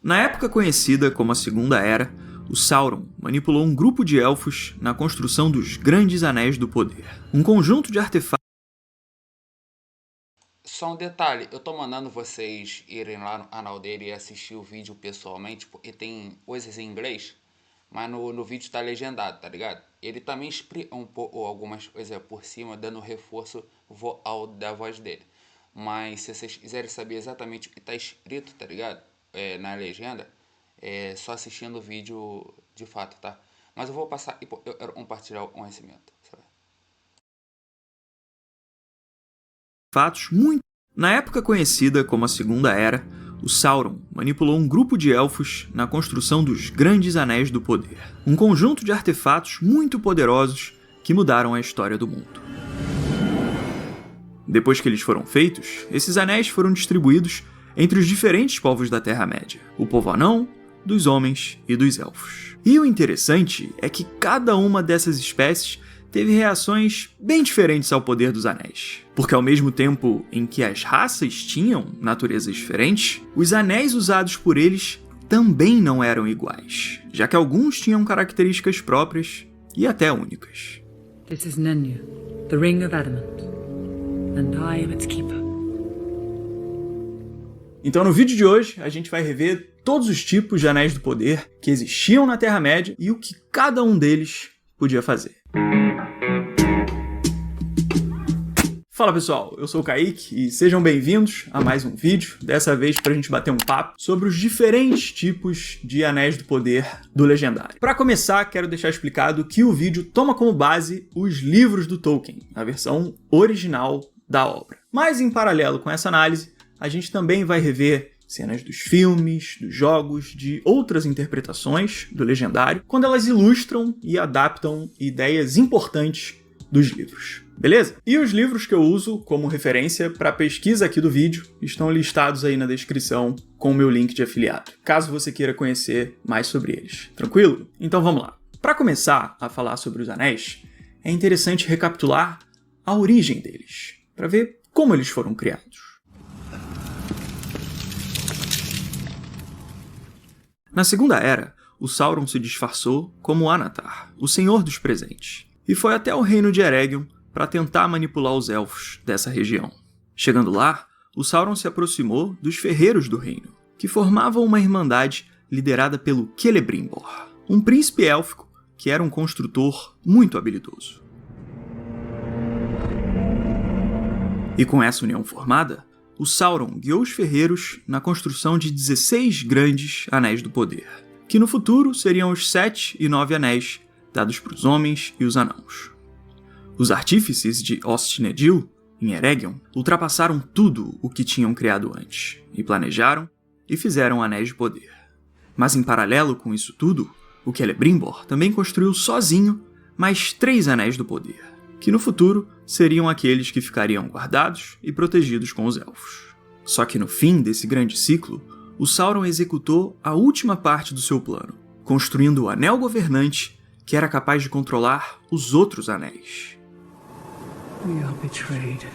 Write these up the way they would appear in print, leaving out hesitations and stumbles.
Na época conhecida como a Segunda Era, o Sauron manipulou um grupo de elfos na construção dos Grandes Anéis do Poder, um conjunto de artefatos. Só um detalhe, eu tô mandando vocês irem lá no canal dele e assistir o vídeo pessoalmente, porque tem coisas em inglês, mas no vídeo tá legendado, tá ligado? Ele também explica um pouco algumas coisas por cima, dando reforço vocal da voz dele. Mas se vocês quiserem saber exatamente o que tá escrito, tá ligado? Na legenda, é só assistindo o vídeo de fato, tá? Mas eu vou passar e eu quero compartilhar o conhecimento, sabe? Na época conhecida como a Segunda Era, o Sauron manipulou um grupo de elfos na construção dos Grandes Anéis do Poder, um conjunto de artefatos muito poderosos que mudaram a história do mundo. Depois que eles foram feitos, esses anéis foram distribuídos entre os diferentes povos da Terra-média, o povo anão, dos homens e dos elfos. E o interessante é que cada uma dessas espécies teve reações bem diferentes ao poder dos anéis. Porque ao mesmo tempo em que as raças tinham naturezas diferentes, os anéis usados por eles também não eram iguais, já que alguns tinham características próprias e até únicas. This is Nenya, the Ring of Adamant, and I am its keeper. Então no vídeo de hoje a gente vai rever todos os tipos de anéis do poder que existiam na Terra-média e o que cada um deles podia fazer. Fala pessoal, eu sou o Kaique e sejam bem-vindos a mais um vídeo, dessa vez pra gente bater um papo sobre os diferentes tipos de anéis do poder do Legendário. Para começar, quero deixar explicado que o vídeo toma como base os livros do Tolkien, a versão original da obra. Mas em paralelo com essa análise, a gente também vai rever cenas dos filmes, dos jogos, de outras interpretações do Legendário, quando elas ilustram e adaptam ideias importantes dos livros. Beleza? E os livros que eu uso como referência para pesquisa aqui do vídeo estão listados aí na descrição com o meu link de afiliado, caso você queira conhecer mais sobre eles. Tranquilo? Então vamos lá. Para começar a falar sobre os anéis, é interessante recapitular a origem deles, para ver como eles foram criados. Na Segunda Era, o Sauron se disfarçou como Anatar, o Senhor dos Presentes, e foi até o reino de Eregion para tentar manipular os elfos dessa região. Chegando lá, o Sauron se aproximou dos ferreiros do reino, que formavam uma irmandade liderada pelo Celebrimbor, um príncipe élfico que era um construtor muito habilidoso. E com essa união formada, o Sauron guiou os ferreiros na construção de 16 grandes Anéis do Poder, que no futuro seriam os 7 e 9 anéis dados para os homens e os anãos. Os artífices de Ostinedil, em Eregion, ultrapassaram tudo o que tinham criado antes, e planejaram e fizeram anéis de poder. Mas em paralelo com isso tudo, o Celebrimbor também construiu sozinho mais 3 anéis do poder, que no futuro seriam aqueles que ficariam guardados e protegidos com os elfos. Só que no fim desse grande ciclo, o Sauron executou a última parte do seu plano, construindo o Anel Governante, que era capaz de controlar os outros anéis. We are betrayed.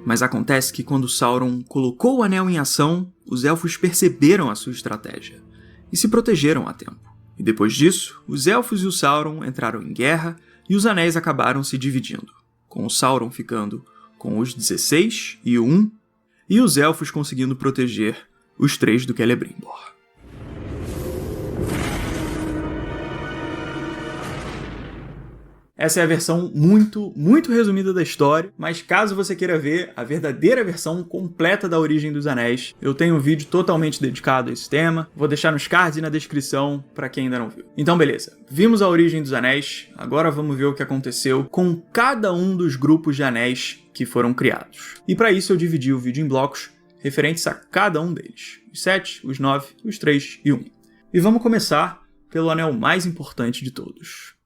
Mas acontece que quando Sauron colocou o anel em ação, os elfos perceberam a sua estratégia e se protegeram a tempo. E depois disso, os elfos e o Sauron entraram em guerra e os anéis acabaram se dividindo, com o Sauron ficando com os 16 e o 1, e os elfos conseguindo proteger os 3 do Celebrimbor. Essa é a versão muito resumida da história, mas caso você queira ver a verdadeira versão completa da origem dos anéis, eu tenho um vídeo totalmente dedicado a esse tema, vou deixar nos cards e na descrição para quem ainda não viu. Então beleza, vimos a origem dos anéis, agora vamos ver o que aconteceu com cada um dos grupos de anéis que foram criados. E para isso eu dividi o vídeo em blocos referentes a cada um deles, os 7, os 9, os 3 e 1. E vamos começar pelo anel mais importante de todos.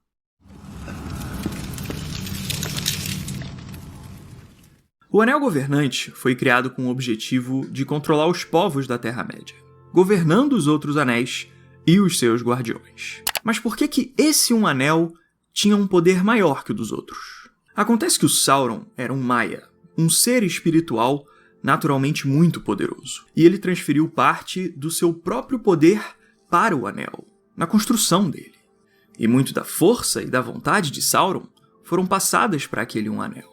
O Anel Governante foi criado com o objetivo de controlar os povos da Terra-média, governando os outros anéis e os seus guardiões. Mas por que esse um anel tinha um poder maior que o dos outros? Acontece que o Sauron era um Maia, um ser espiritual naturalmente muito poderoso, e ele transferiu parte do seu próprio poder para o Anel, na construção dele. E muito da força e da vontade de Sauron foram passadas para aquele um anel.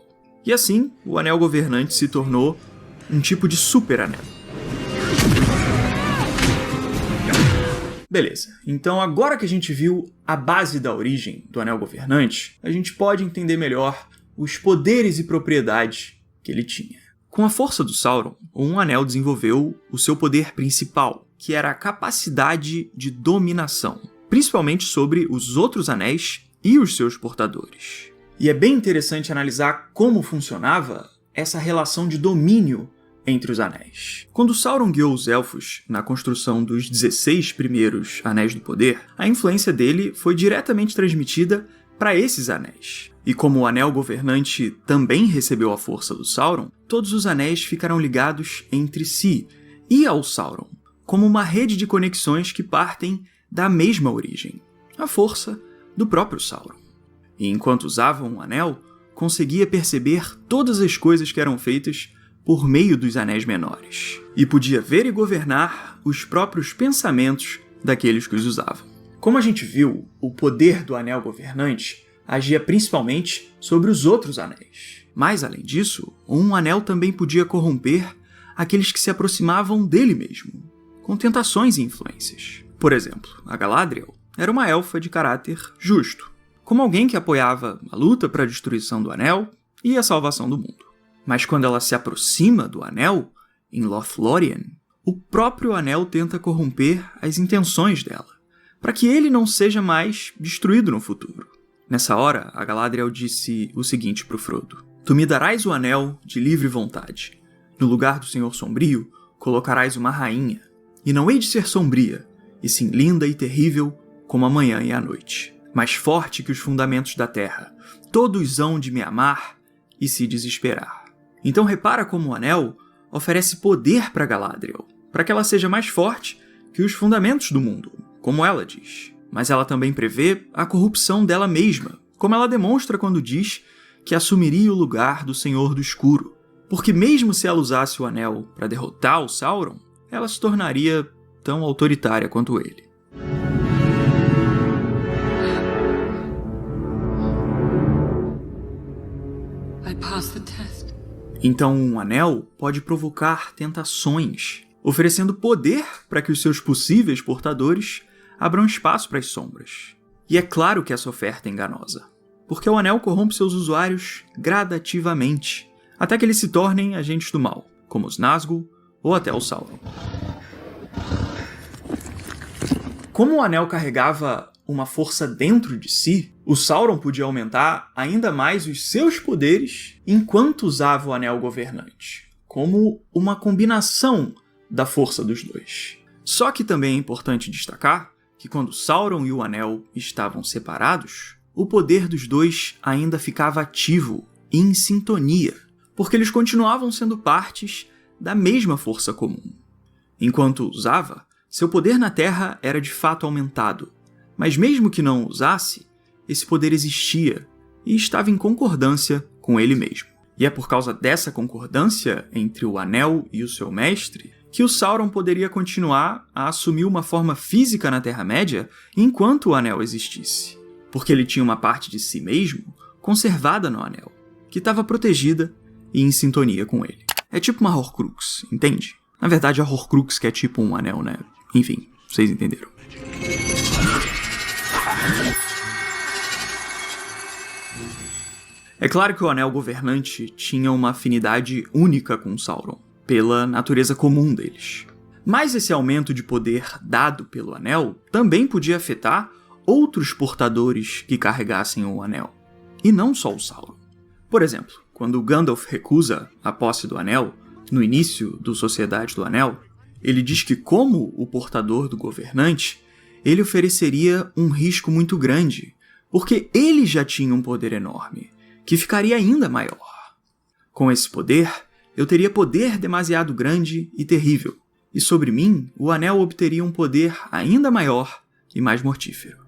E assim, o Anel Governante se tornou um tipo de super anel. Beleza, então agora que a gente viu a base da origem do Anel Governante, a gente pode entender melhor os poderes e propriedades que ele tinha. Com a força do Sauron, um anel desenvolveu o seu poder principal, que era a capacidade de dominação, principalmente sobre os outros anéis e os seus portadores. E é bem interessante analisar como funcionava essa relação de domínio entre os anéis. Quando Sauron guiou os Elfos na construção dos 16 primeiros Anéis do Poder, a influência dele foi diretamente transmitida para esses anéis. E como o Anel Governante também recebeu a força do Sauron, todos os anéis ficaram ligados entre si e ao Sauron, como uma rede de conexões que partem da mesma origem, a força do próprio Sauron. E enquanto usava um anel, conseguia perceber todas as coisas que eram feitas por meio dos anéis menores, e podia ver e governar os próprios pensamentos daqueles que os usavam. Como a gente viu, o poder do Anel Governante agia principalmente sobre os outros anéis. Mas, além disso, um anel também podia corromper aqueles que se aproximavam dele mesmo, com tentações e influências. Por exemplo, a Galadriel era uma elfa de caráter justo, como alguém que apoiava a luta para a destruição do Anel e a salvação do mundo. Mas quando ela se aproxima do Anel, em Lothlórien, o próprio Anel tenta corromper as intenções dela, para que ele não seja mais destruído no futuro. Nessa hora, a Galadriel disse o seguinte para o Frodo: Tu me darás o Anel de livre vontade. No lugar do Senhor Sombrio, colocarás uma rainha, e não hei de ser sombria, e sim linda e terrível como a manhã e a noite. Mais forte que os fundamentos da terra, todos hão de me amar e se desesperar. Então repara como o Anel oferece poder para Galadriel, para que ela seja mais forte que os fundamentos do mundo, como ela diz. Mas ela também prevê a corrupção dela mesma, como ela demonstra quando diz que assumiria o lugar do Senhor do Escuro. Porque mesmo se ela usasse o Anel para derrotar o Sauron, ela se tornaria tão autoritária quanto ele. I passed the test. Então um anel pode provocar tentações, oferecendo poder para que os seus possíveis portadores abram espaço para as sombras. E é claro que essa oferta é enganosa, porque o anel corrompe seus usuários gradativamente, até que eles se tornem agentes do mal, como os Nazgûl ou até o Sauron. Como o anel carregava uma força dentro de si, o Sauron podia aumentar ainda mais os seus poderes enquanto usava o Anel Governante, como uma combinação da força dos dois. Só que também é importante destacar que quando Sauron e o Anel estavam separados, o poder dos dois ainda ficava ativo e em sintonia, porque eles continuavam sendo partes da mesma força comum. Enquanto usava, seu poder na Terra era de fato aumentado, mas mesmo que não o usasse, esse poder existia e estava em concordância com ele mesmo. E é por causa dessa concordância entre o Anel e o seu mestre que o Sauron poderia continuar a assumir uma forma física na Terra-média enquanto o Anel existisse, porque ele tinha uma parte de si mesmo conservada no Anel, que estava protegida e em sintonia com ele. É tipo uma Horcrux, entende? Na verdade, a Horcrux que é tipo um anel, né? Enfim, vocês entenderam. É claro que o Anel Governante tinha uma afinidade única com Sauron, pela natureza comum deles. Mas esse aumento de poder dado pelo Anel também podia afetar outros portadores que carregassem o Anel, e não só o Sauron. Por exemplo, quando Gandalf recusa a posse do Anel, no início do Sociedade do Anel, ele diz que, como o portador do governante, ele ofereceria um risco muito grande, porque ele já tinha um poder enorme, que ficaria ainda maior. Com esse poder, eu teria poder demasiado grande e terrível, e sobre mim o Anel obteria um poder ainda maior e mais mortífero.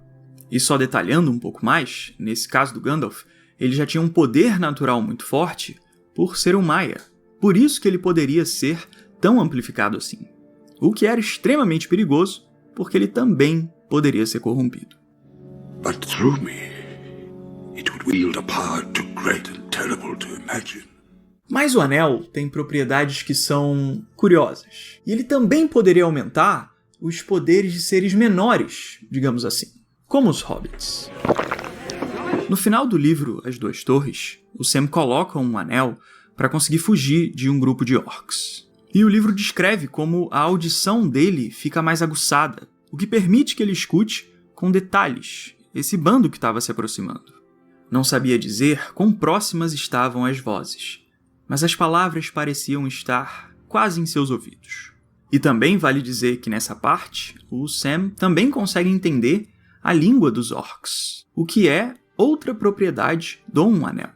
E só detalhando um pouco mais, nesse caso do Gandalf, ele já tinha um poder natural muito forte por ser um Maia, Por isso que ele poderia ser tão amplificado assim. O que era extremamente perigoso, porque ele também poderia ser corrompido. But through me, it would wield a power too great and terrible to imagine. Mas o anel tem propriedades que são curiosas. E ele também poderia aumentar os poderes de seres menores, digamos assim, como os hobbits. No final do livro As Duas Torres, o Sam coloca um anel para conseguir fugir de um grupo de orcs. E o livro descreve como a audição dele fica mais aguçada, o que permite que ele escute com detalhes esse bando que estava se aproximando. Não sabia dizer quão próximas estavam as vozes, mas as palavras pareciam estar quase em seus ouvidos. E também vale dizer que nessa parte, o Sam também consegue entender a língua dos orcs, o que é outra propriedade do Um Anel.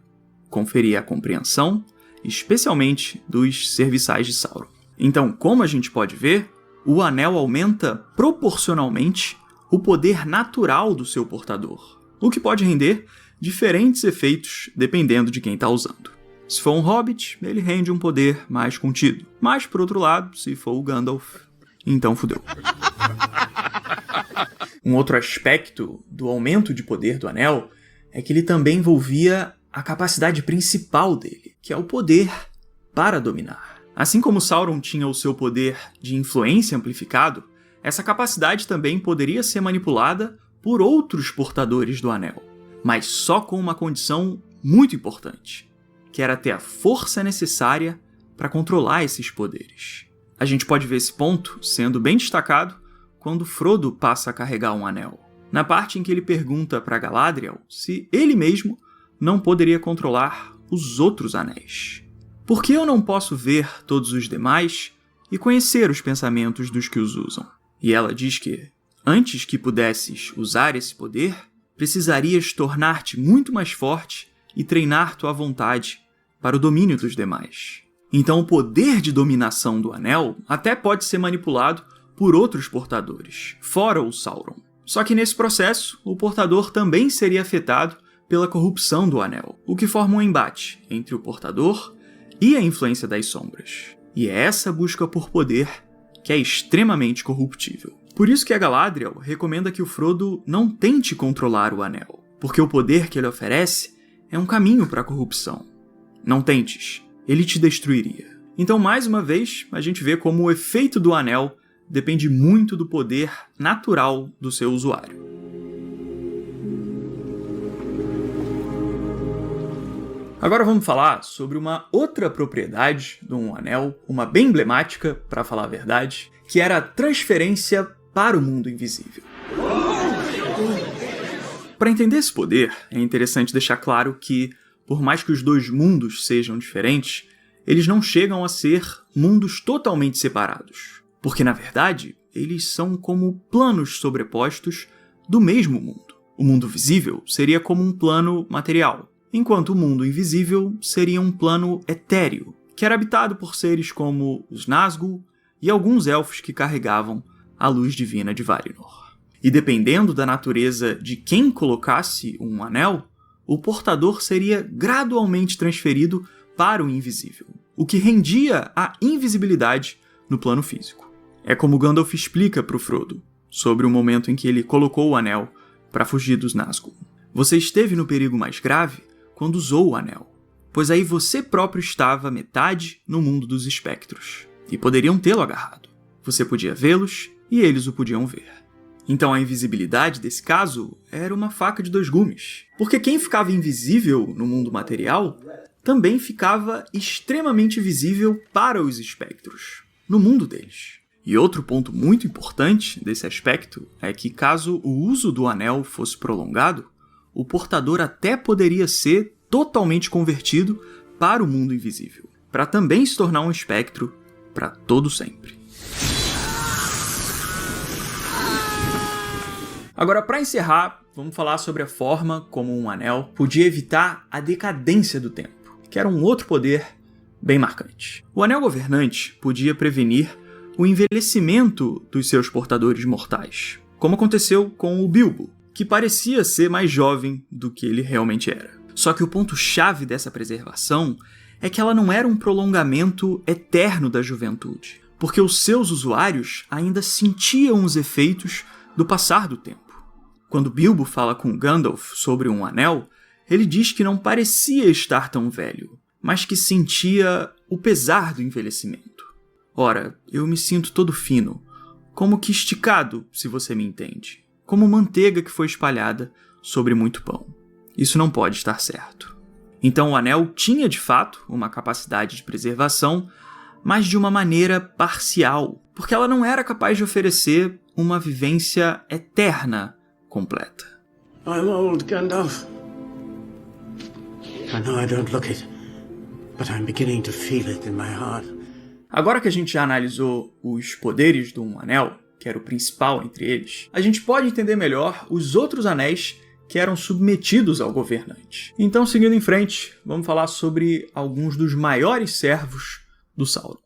Conferir a compreensão, especialmente dos serviçais de Sauron. Então, como a gente pode ver, o anel aumenta proporcionalmente o poder natural do seu portador, o que pode render diferentes efeitos dependendo de quem está usando. Se for um hobbit, ele rende um poder mais contido. Mas, por outro lado, se for o Gandalf, então fudeu. Um outro aspecto do aumento de poder do anel é que ele também envolvia a capacidade principal dele, que é o poder para dominar. Assim como Sauron tinha o seu poder de influência amplificado, essa capacidade também poderia ser manipulada por outros portadores do anel, mas só com uma condição muito importante, que era ter a força necessária para controlar esses poderes. A gente pode ver esse ponto sendo bem destacado quando Frodo passa a carregar um anel, na parte em que ele pergunta para Galadriel se ele mesmo não poderia controlar os outros anéis. Por que eu não posso ver todos os demais e conhecer os pensamentos dos que os usam? E ela diz que, antes que pudesses usar esse poder, precisarias tornar-te muito mais forte e treinar tua vontade para o domínio dos demais. Então o poder de dominação do anel até pode ser manipulado por outros portadores, fora o Sauron. Só que nesse processo, o portador também seria afetado pela corrupção do anel, o que forma um embate entre o portador e a influência das sombras. E é essa busca por poder que é extremamente corruptível. Por isso que a Galadriel recomenda que o Frodo não tente controlar o anel, porque o poder que ele oferece é um caminho para a corrupção. Não tentes, ele te destruiria. Então, mais uma vez, a gente vê como o efeito do anel depende muito do poder natural do seu usuário. Agora vamos falar sobre uma outra propriedade do Um Anel, uma bem emblemática, para falar a verdade, que era a transferência para o mundo invisível. Para entender esse poder, é interessante deixar claro que, por mais que os dois mundos sejam diferentes, eles não chegam a ser mundos totalmente separados. Porque, na verdade, eles são como planos sobrepostos do mesmo mundo. O mundo visível seria como um plano material, enquanto o mundo invisível seria um plano etéreo, que era habitado por seres como os Nazgûl e alguns elfos que carregavam a luz divina de Valinor. E dependendo da natureza de quem colocasse um anel, o portador seria gradualmente transferido para o invisível, o que rendia a invisibilidade no plano físico. É como Gandalf explica para o Frodo, sobre o momento em que ele colocou o anel para fugir dos Nazgûl. Você esteve no perigo mais grave quando usou o anel, pois aí você próprio estava metade no mundo dos espectros, e poderiam tê-lo agarrado. Você podia vê-los e eles o podiam ver. Então a invisibilidade desse caso era uma faca de dois gumes, porque quem ficava invisível no mundo material também ficava extremamente visível para os espectros, no mundo deles. E outro ponto muito importante desse aspecto é que, caso o uso do anel fosse prolongado, o portador até poderia ser totalmente convertido para o mundo invisível, para também se tornar um espectro para todo sempre. Agora, para encerrar, vamos falar sobre a forma como um anel podia evitar a decadência do tempo, que era um outro poder bem marcante. O anel governante podia prevenir o envelhecimento dos seus portadores mortais, como aconteceu com o Bilbo, que parecia ser mais jovem do que ele realmente era. Só que o ponto-chave dessa preservação é que ela não era um prolongamento eterno da juventude, porque os seus usuários ainda sentiam os efeitos do passar do tempo. Quando Bilbo fala com Gandalf sobre um anel, ele diz que não parecia estar tão velho, mas que sentia o pesar do envelhecimento. Ora, eu me sinto todo fino, como que esticado, se você me entende, como manteiga que foi espalhada sobre muito pão. Isso não pode estar certo. Então o anel tinha, de fato, uma capacidade de preservação, mas de uma maneira parcial, porque ela não era capaz de oferecer uma vivência eterna completa. I'm old, Gandalf. I know I don't look it, but I'm beginning to feel it in my heart. Agora que a gente já analisou os poderes do Um Anel, que era o principal entre eles, a gente pode entender melhor os outros anéis que eram submetidos ao governante. Então, seguindo em frente, vamos falar sobre alguns dos maiores servos do Sauron.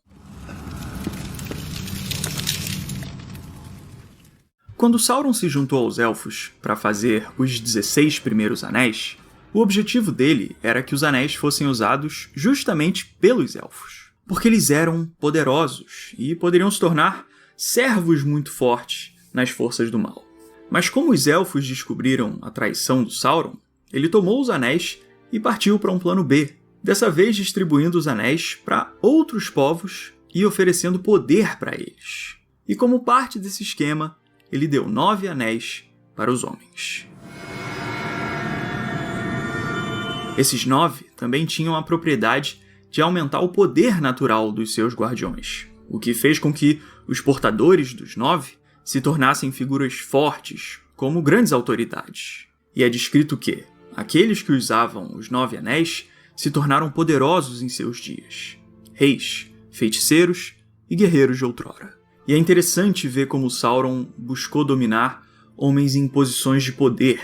Quando Sauron se juntou aos Elfos para fazer os 16 primeiros anéis, o objetivo dele era que os anéis fossem usados justamente pelos Elfos, porque eles eram poderosos e poderiam se tornar servos muito fortes nas forças do mal. Mas como os Elfos descobriram a traição do Sauron, ele tomou os anéis e partiu para um plano B, dessa vez distribuindo os anéis para outros povos e oferecendo poder para eles. E como parte desse esquema, ele deu 9 anéis para os homens. Esses 9 também tinham a propriedade de aumentar o poder natural dos seus guardiões, o que fez com que os portadores dos 9 se tornassem figuras fortes, como grandes autoridades. E é descrito que aqueles que usavam os 9 anéis se tornaram poderosos em seus dias, reis, feiticeiros e guerreiros de outrora. E é interessante ver como Sauron buscou dominar homens em posições de poder,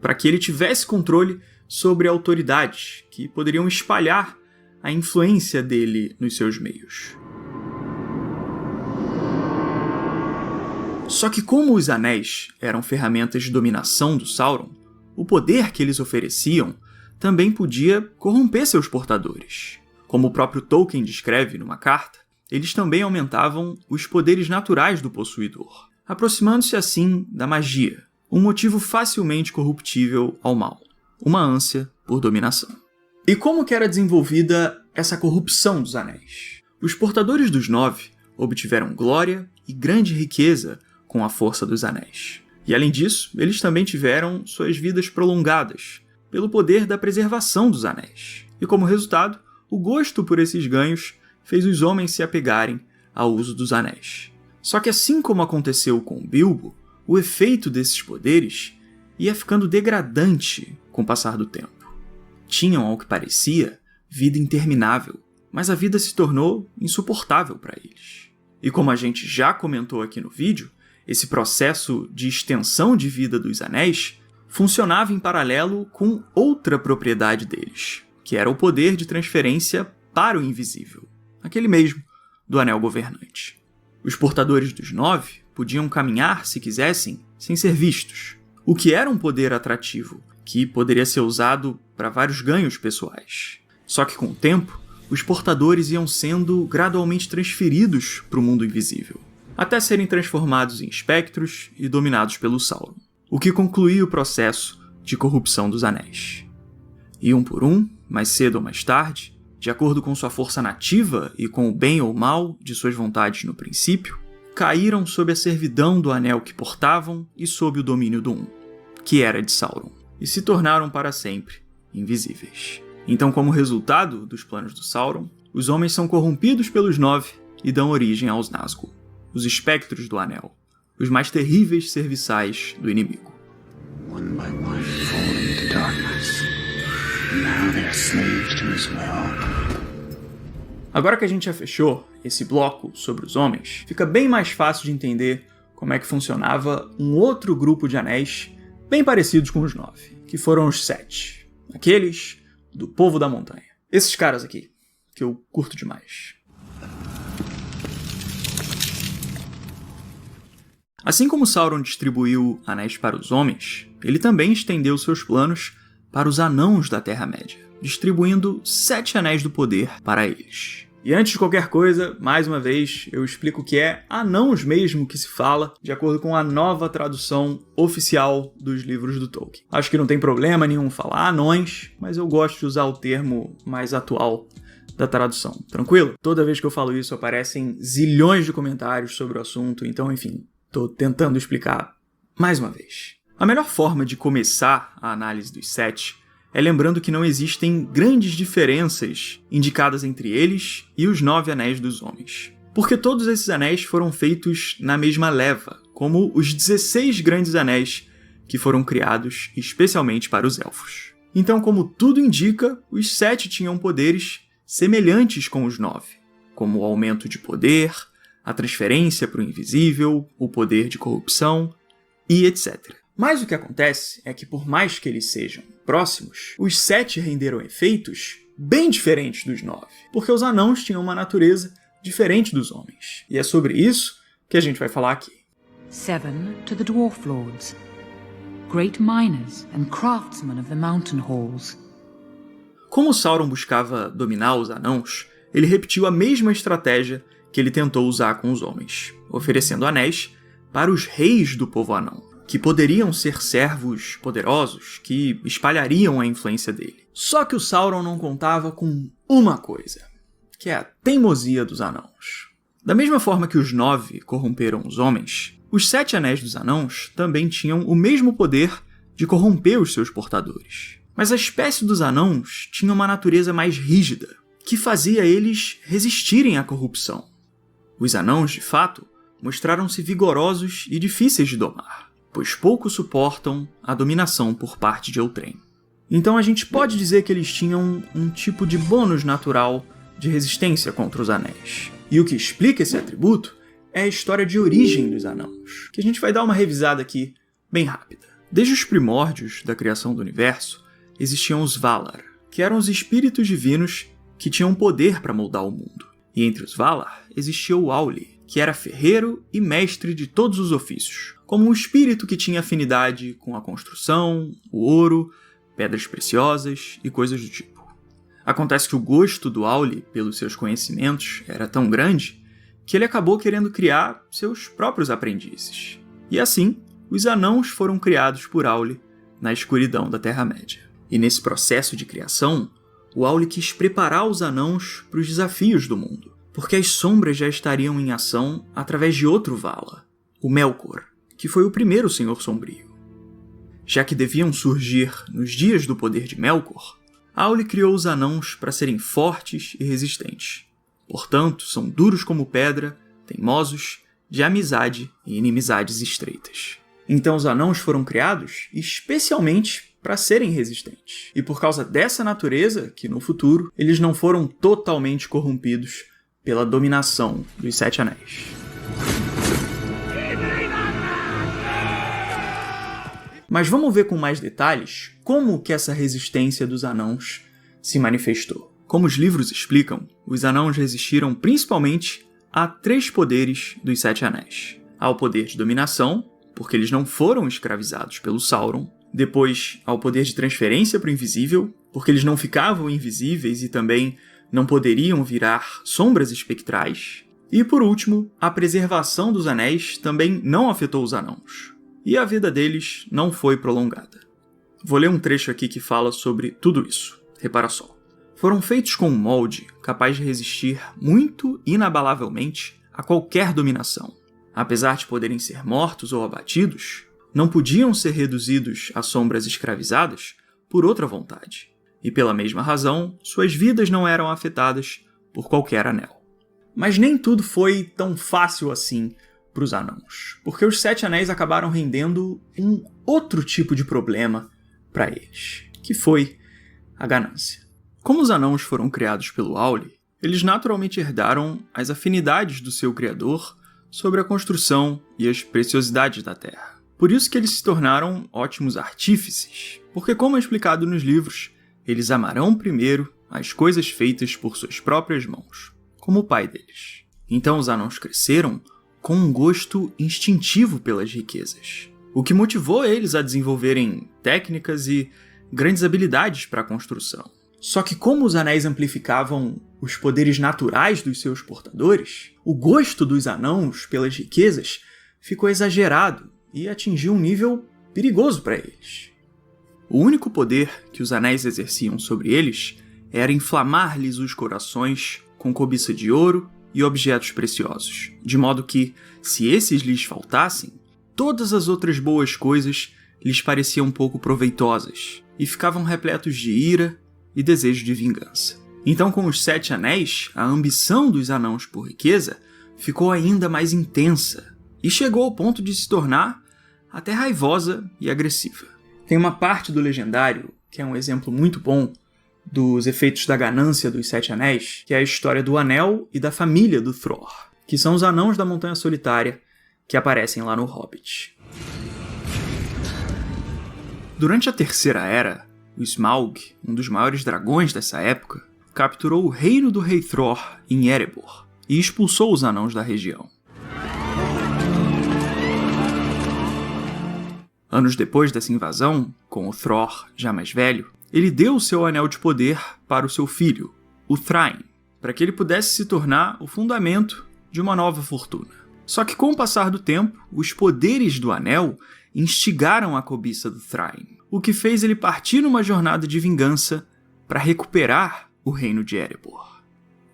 para que ele tivesse controle sobre autoridades que poderiam espalhar a influência dele nos seus meios. Só que como os anéis eram ferramentas de dominação do Sauron, o poder que eles ofereciam também podia corromper seus portadores. Como o próprio Tolkien descreve numa carta, eles também aumentavam os poderes naturais do possuidor, aproximando-se assim da magia, um motivo facilmente corruptível ao mal, uma ânsia por dominação. E como que era desenvolvida essa corrupção dos anéis? Os portadores dos 9 obtiveram glória e grande riqueza com a força dos anéis. E além disso, eles também tiveram suas vidas prolongadas pelo poder da preservação dos anéis. E como resultado, o gosto por esses ganhos fez os homens se apegarem ao uso dos anéis. Só que assim como aconteceu com Bilbo, o efeito desses poderes ia ficando degradante com o passar do tempo. Tinham, ao que parecia, vida interminável, mas a vida se tornou insuportável para eles. E como a gente já comentou aqui no vídeo, esse processo de extensão de vida dos anéis funcionava em paralelo com outra propriedade deles, que era o poder de transferência para o invisível, aquele mesmo do Anel Governante. Os portadores dos 9 podiam caminhar, se quisessem, sem ser vistos, o que era um poder atrativo, que poderia ser usado para vários ganhos pessoais. Só que com o tempo, os portadores iam sendo gradualmente transferidos para o mundo invisível, até serem transformados em espectros e dominados pelo Sauron, o que concluía o processo de corrupção dos anéis. E um por um, mais cedo ou mais tarde, de acordo com sua força nativa e com o bem ou mal de suas vontades no princípio, caíram sob a servidão do anel que portavam e sob o domínio do Um, que era de Sauron, e se tornaram para sempre invisíveis. Então, como resultado dos planos do Sauron, os homens são corrompidos pelos 9 e dão origem aos Nazgûl, os espectros do anel, os mais terríveis serviçais do inimigo. One by one fall into darkness. Now they are slaves to his will. Agora que a gente já fechou esse bloco sobre os homens, fica bem mais fácil de entender como é que funcionava um outro grupo de anéis bem parecidos com os 9, que foram os 7, aqueles do povo da montanha. Esses caras aqui, que eu curto demais. Assim como Sauron distribuiu anéis para os homens, ele também estendeu seus planos para os anãos da Terra-média, distribuindo 7 anéis do poder para eles. E antes de qualquer coisa, mais uma vez, eu explico o que é anãos mesmo que se fala, de acordo com a nova tradução oficial dos livros do Tolkien. Acho que não tem problema nenhum falar anões, mas eu gosto de usar o termo mais atual da tradução. Tranquilo? Toda vez que eu falo isso, aparecem zilhões de comentários sobre o assunto, então, enfim, tô tentando explicar mais uma vez. A melhor forma de começar a análise dos 7 é lembrando que não existem grandes diferenças indicadas entre eles e os 9 anéis dos homens. Porque todos esses anéis foram feitos na mesma leva, como os 16 grandes anéis que foram criados especialmente para os elfos. Então, como tudo indica, os 7 tinham poderes semelhantes com os 9, como o aumento de poder, a transferência para o invisível, o poder de corrupção e etc. Mas o que acontece é que, por mais que eles sejam próximos, os 7 renderam efeitos bem diferentes dos 9, porque os anãos tinham uma natureza diferente dos homens. E é sobre isso que a gente vai falar aqui. 7 to the Dwarf Lords, great miners and craftsmen of the mountain halls. Como Sauron buscava dominar os anãos, ele repetiu a mesma estratégia que ele tentou usar com os homens, oferecendo anéis para os reis do povo anão, que poderiam ser servos poderosos que espalhariam a influência dele. Só que o Sauron não contava com uma coisa, que é a teimosia dos anãos. Da mesma forma que os 9 corromperam os homens, os 7 anéis dos anãos também tinham o mesmo poder de corromper os seus portadores. Mas a espécie dos anãos tinha uma natureza mais rígida, que fazia eles resistirem à corrupção. Os anãos, de fato, mostraram-se vigorosos e difíceis de domar, pois pouco suportam a dominação por parte de outrem. Então a gente pode dizer que eles tinham um tipo de bônus natural de resistência contra os anéis. E o que explica esse atributo é a história de origem dos anãos, que a gente vai dar uma revisada aqui bem rápida. Desde os primórdios da criação do universo, existiam os Valar, que eram os espíritos divinos que tinham poder para moldar o mundo. E entre os Valar existia o Auli, que era ferreiro e mestre de todos os ofícios, como um espírito que tinha afinidade com a construção, o ouro, pedras preciosas e coisas do tipo. Acontece que o gosto do Auli pelos seus conhecimentos era tão grande que ele acabou querendo criar seus próprios aprendizes. E assim, os anãos foram criados por Auli na escuridão da Terra-média. E nesse processo de criação, o Auli quis preparar os anãos para os desafios do mundo, porque as sombras já estariam em ação através de outro Vala, o Melkor, que foi o primeiro Senhor Sombrio. Já que deviam surgir nos dias do poder de Melkor, Auli criou os anãos para serem fortes e resistentes. Portanto, são duros como pedra, teimosos, de amizade e inimizades estreitas. Então os anãos foram criados especialmente para serem resistentes. E por causa dessa natureza, que no futuro, eles não foram totalmente corrompidos pela dominação dos 7 anéis. Mas vamos ver com mais detalhes como que essa resistência dos anãos se manifestou. Como os livros explicam, os anãos resistiram principalmente a 3 poderes dos 7 anéis. Ao poder de dominação, porque eles não foram escravizados pelo Sauron. Depois, ao poder de transferência para o invisível, porque eles não ficavam invisíveis e também não poderiam virar sombras espectrais. E por último, a preservação dos anéis também não afetou os anãos. E a vida deles não foi prolongada. Vou ler um trecho aqui que fala sobre tudo isso. Repara só. Foram feitos com um molde capaz de resistir muito inabalavelmente a qualquer dominação. Apesar de poderem ser mortos ou abatidos, não podiam ser reduzidos a sombras escravizadas por outra vontade. E pela mesma razão, suas vidas não eram afetadas por qualquer anel. Mas nem tudo foi tão fácil assim para os anãos, porque os 7 anéis acabaram rendendo um outro tipo de problema para eles, que foi a ganância. Como os anãos foram criados pelo Auli, eles naturalmente herdaram as afinidades do seu criador sobre a construção e as preciosidades da terra. Por isso que eles se tornaram ótimos artífices, porque como é explicado nos livros, eles amarão primeiro as coisas feitas por suas próprias mãos, como o pai deles. Então os anãos cresceram com um gosto instintivo pelas riquezas, o que motivou eles a desenvolverem técnicas e grandes habilidades para a construção. Só que como os anéis amplificavam os poderes naturais dos seus portadores, o gosto dos anãos pelas riquezas ficou exagerado e atingiu um nível perigoso para eles. O único poder que os anéis exerciam sobre eles era inflamar-lhes os corações com cobiça de ouro e objetos preciosos, de modo que, se esses lhes faltassem, todas as outras boas coisas lhes pareciam pouco proveitosas e ficavam repletos de ira e desejo de vingança. Então, com os 7 anéis, a ambição dos anãos por riqueza ficou ainda mais intensa e chegou ao ponto de se tornar até raivosa e agressiva. Tem uma parte do Legendário que é um exemplo muito bom dos efeitos da ganância dos 7 anéis, que é a história do Anel e da família do Thror, que são os anãos da Montanha Solitária que aparecem lá no Hobbit. Durante a Terceira Era, o Smaug, um dos maiores dragões dessa época, capturou o reino do rei Thror em Erebor e expulsou os anãos da região. Anos depois dessa invasão, com o Thror já mais velho, ele deu o seu anel de poder para o seu filho, o Thrain, para que ele pudesse se tornar o fundamento de uma nova fortuna. Só que com o passar do tempo, os poderes do anel instigaram a cobiça do Thrain, o que fez ele partir numa jornada de vingança para recuperar o reino de Erebor.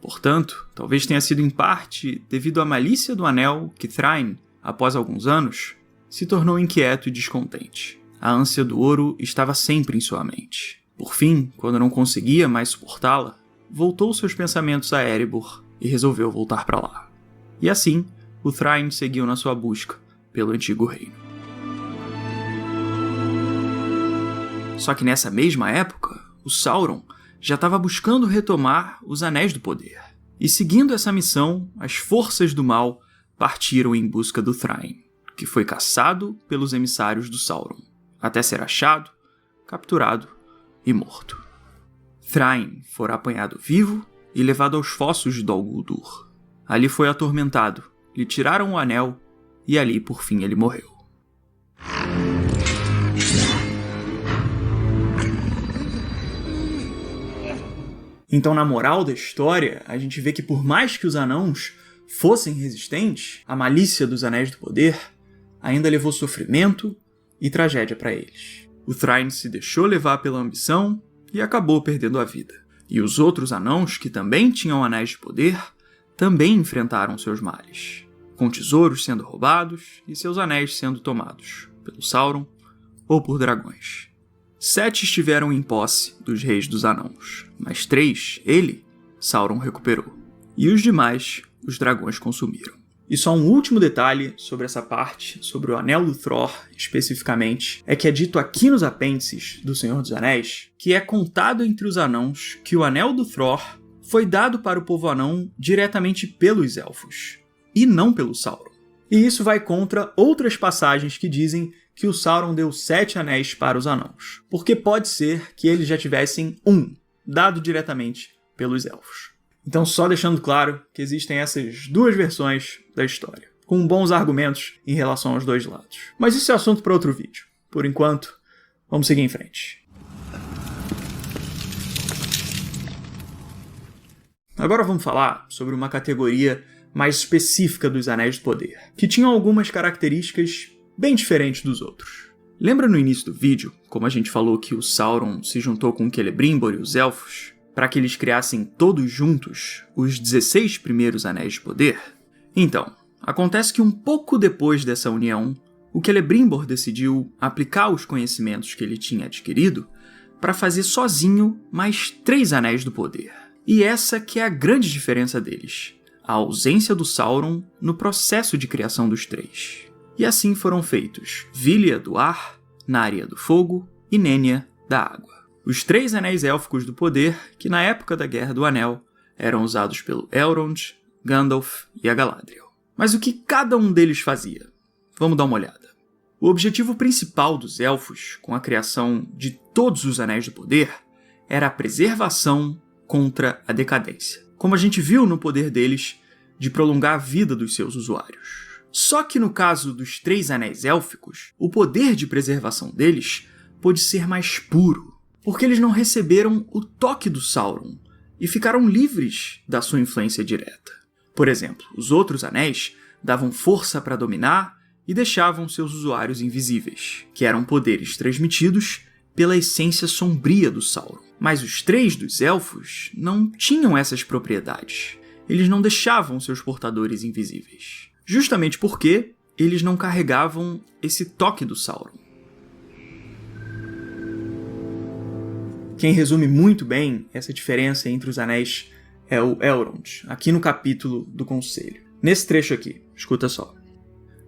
Portanto, talvez tenha sido em parte devido à malícia do anel que Thrain, após alguns anos, se tornou inquieto e descontente. A ânsia do ouro estava sempre em sua mente. Por fim, quando não conseguia mais suportá-la, voltou seus pensamentos a Erebor e resolveu voltar para lá. E assim, o Thrain seguiu na sua busca pelo antigo reino. Só que nessa mesma época, o Sauron já estava buscando retomar os Anéis do Poder. E seguindo essa missão, as forças do mal partiram em busca do Thrain, que foi caçado pelos emissários do Sauron, até ser achado, capturado e morto. Thrain fora apanhado vivo e levado aos fossos de Dol Guldur. Ali foi atormentado, lhe tiraram o anel e ali por fim ele morreu. Então, na moral da história, a gente vê que por mais que os anãos fossem resistentes, a malícia dos Anéis do Poder ainda levou sofrimento e tragédia para eles. O Thrain se deixou levar pela ambição e acabou perdendo a vida. E os outros anãos, que também tinham anéis de poder, também enfrentaram seus males, com tesouros sendo roubados e seus anéis sendo tomados pelo Sauron ou por dragões. 7 estiveram em posse dos reis dos anãos, mas 3, Sauron recuperou. E os demais, os dragões consumiram. E só um último detalhe sobre essa parte, sobre o Anel do Thror especificamente, é que é dito aqui nos apêndices do Senhor dos Anéis que é contado entre os anãos que o Anel do Thror foi dado para o povo anão diretamente pelos elfos, e não pelo Sauron. E isso vai contra outras passagens que dizem que o Sauron deu 7 anéis para os anãos, porque pode ser que eles já tivessem dado diretamente pelos elfos. Então, só deixando claro que existem essas duas versões da história, com bons argumentos em relação aos dois lados. Mas isso é assunto para outro vídeo. Por enquanto, vamos seguir em frente. Agora vamos falar sobre uma categoria mais específica dos Anéis do Poder, que tinham algumas características bem diferentes dos outros. Lembra no início do vídeo, como a gente falou que o Sauron se juntou com Celebrimbor e os elfos, para que eles criassem todos juntos os 16 primeiros Anéis de Poder? Então, acontece que um pouco depois dessa união, o Celebrimbor decidiu aplicar os conhecimentos que ele tinha adquirido para fazer sozinho mais 3 Anéis do Poder. E essa que é a grande diferença deles, a ausência do Sauron no processo de criação dos 3. E assim foram feitos Vilya do Ar, Narya do Fogo e Nenya da Água. Os 3 Anéis Élficos do Poder, que na época da Guerra do Anel eram usados pelo Elrond, Gandalf e a Galadriel. Mas o que cada um deles fazia? Vamos dar uma olhada. O objetivo principal dos Elfos, com a criação de todos os Anéis do Poder, era a preservação contra a decadência, como a gente viu no poder deles de prolongar a vida dos seus usuários. Só que no caso dos 3 Anéis Élficos, o poder de preservação deles pôde ser mais puro. porque eles não receberam o toque do Sauron e ficaram livres da sua influência direta. Por exemplo, os outros anéis davam força para dominar e deixavam seus usuários invisíveis, que eram poderes transmitidos pela essência sombria do Sauron. Mas os 3 dos elfos não tinham essas propriedades. Eles não deixavam seus portadores invisíveis. Justamente porque eles não carregavam esse toque do Sauron. Quem resume muito bem essa diferença entre os anéis é o Elrond, aqui no capítulo do Conselho. Nesse trecho aqui, escuta só.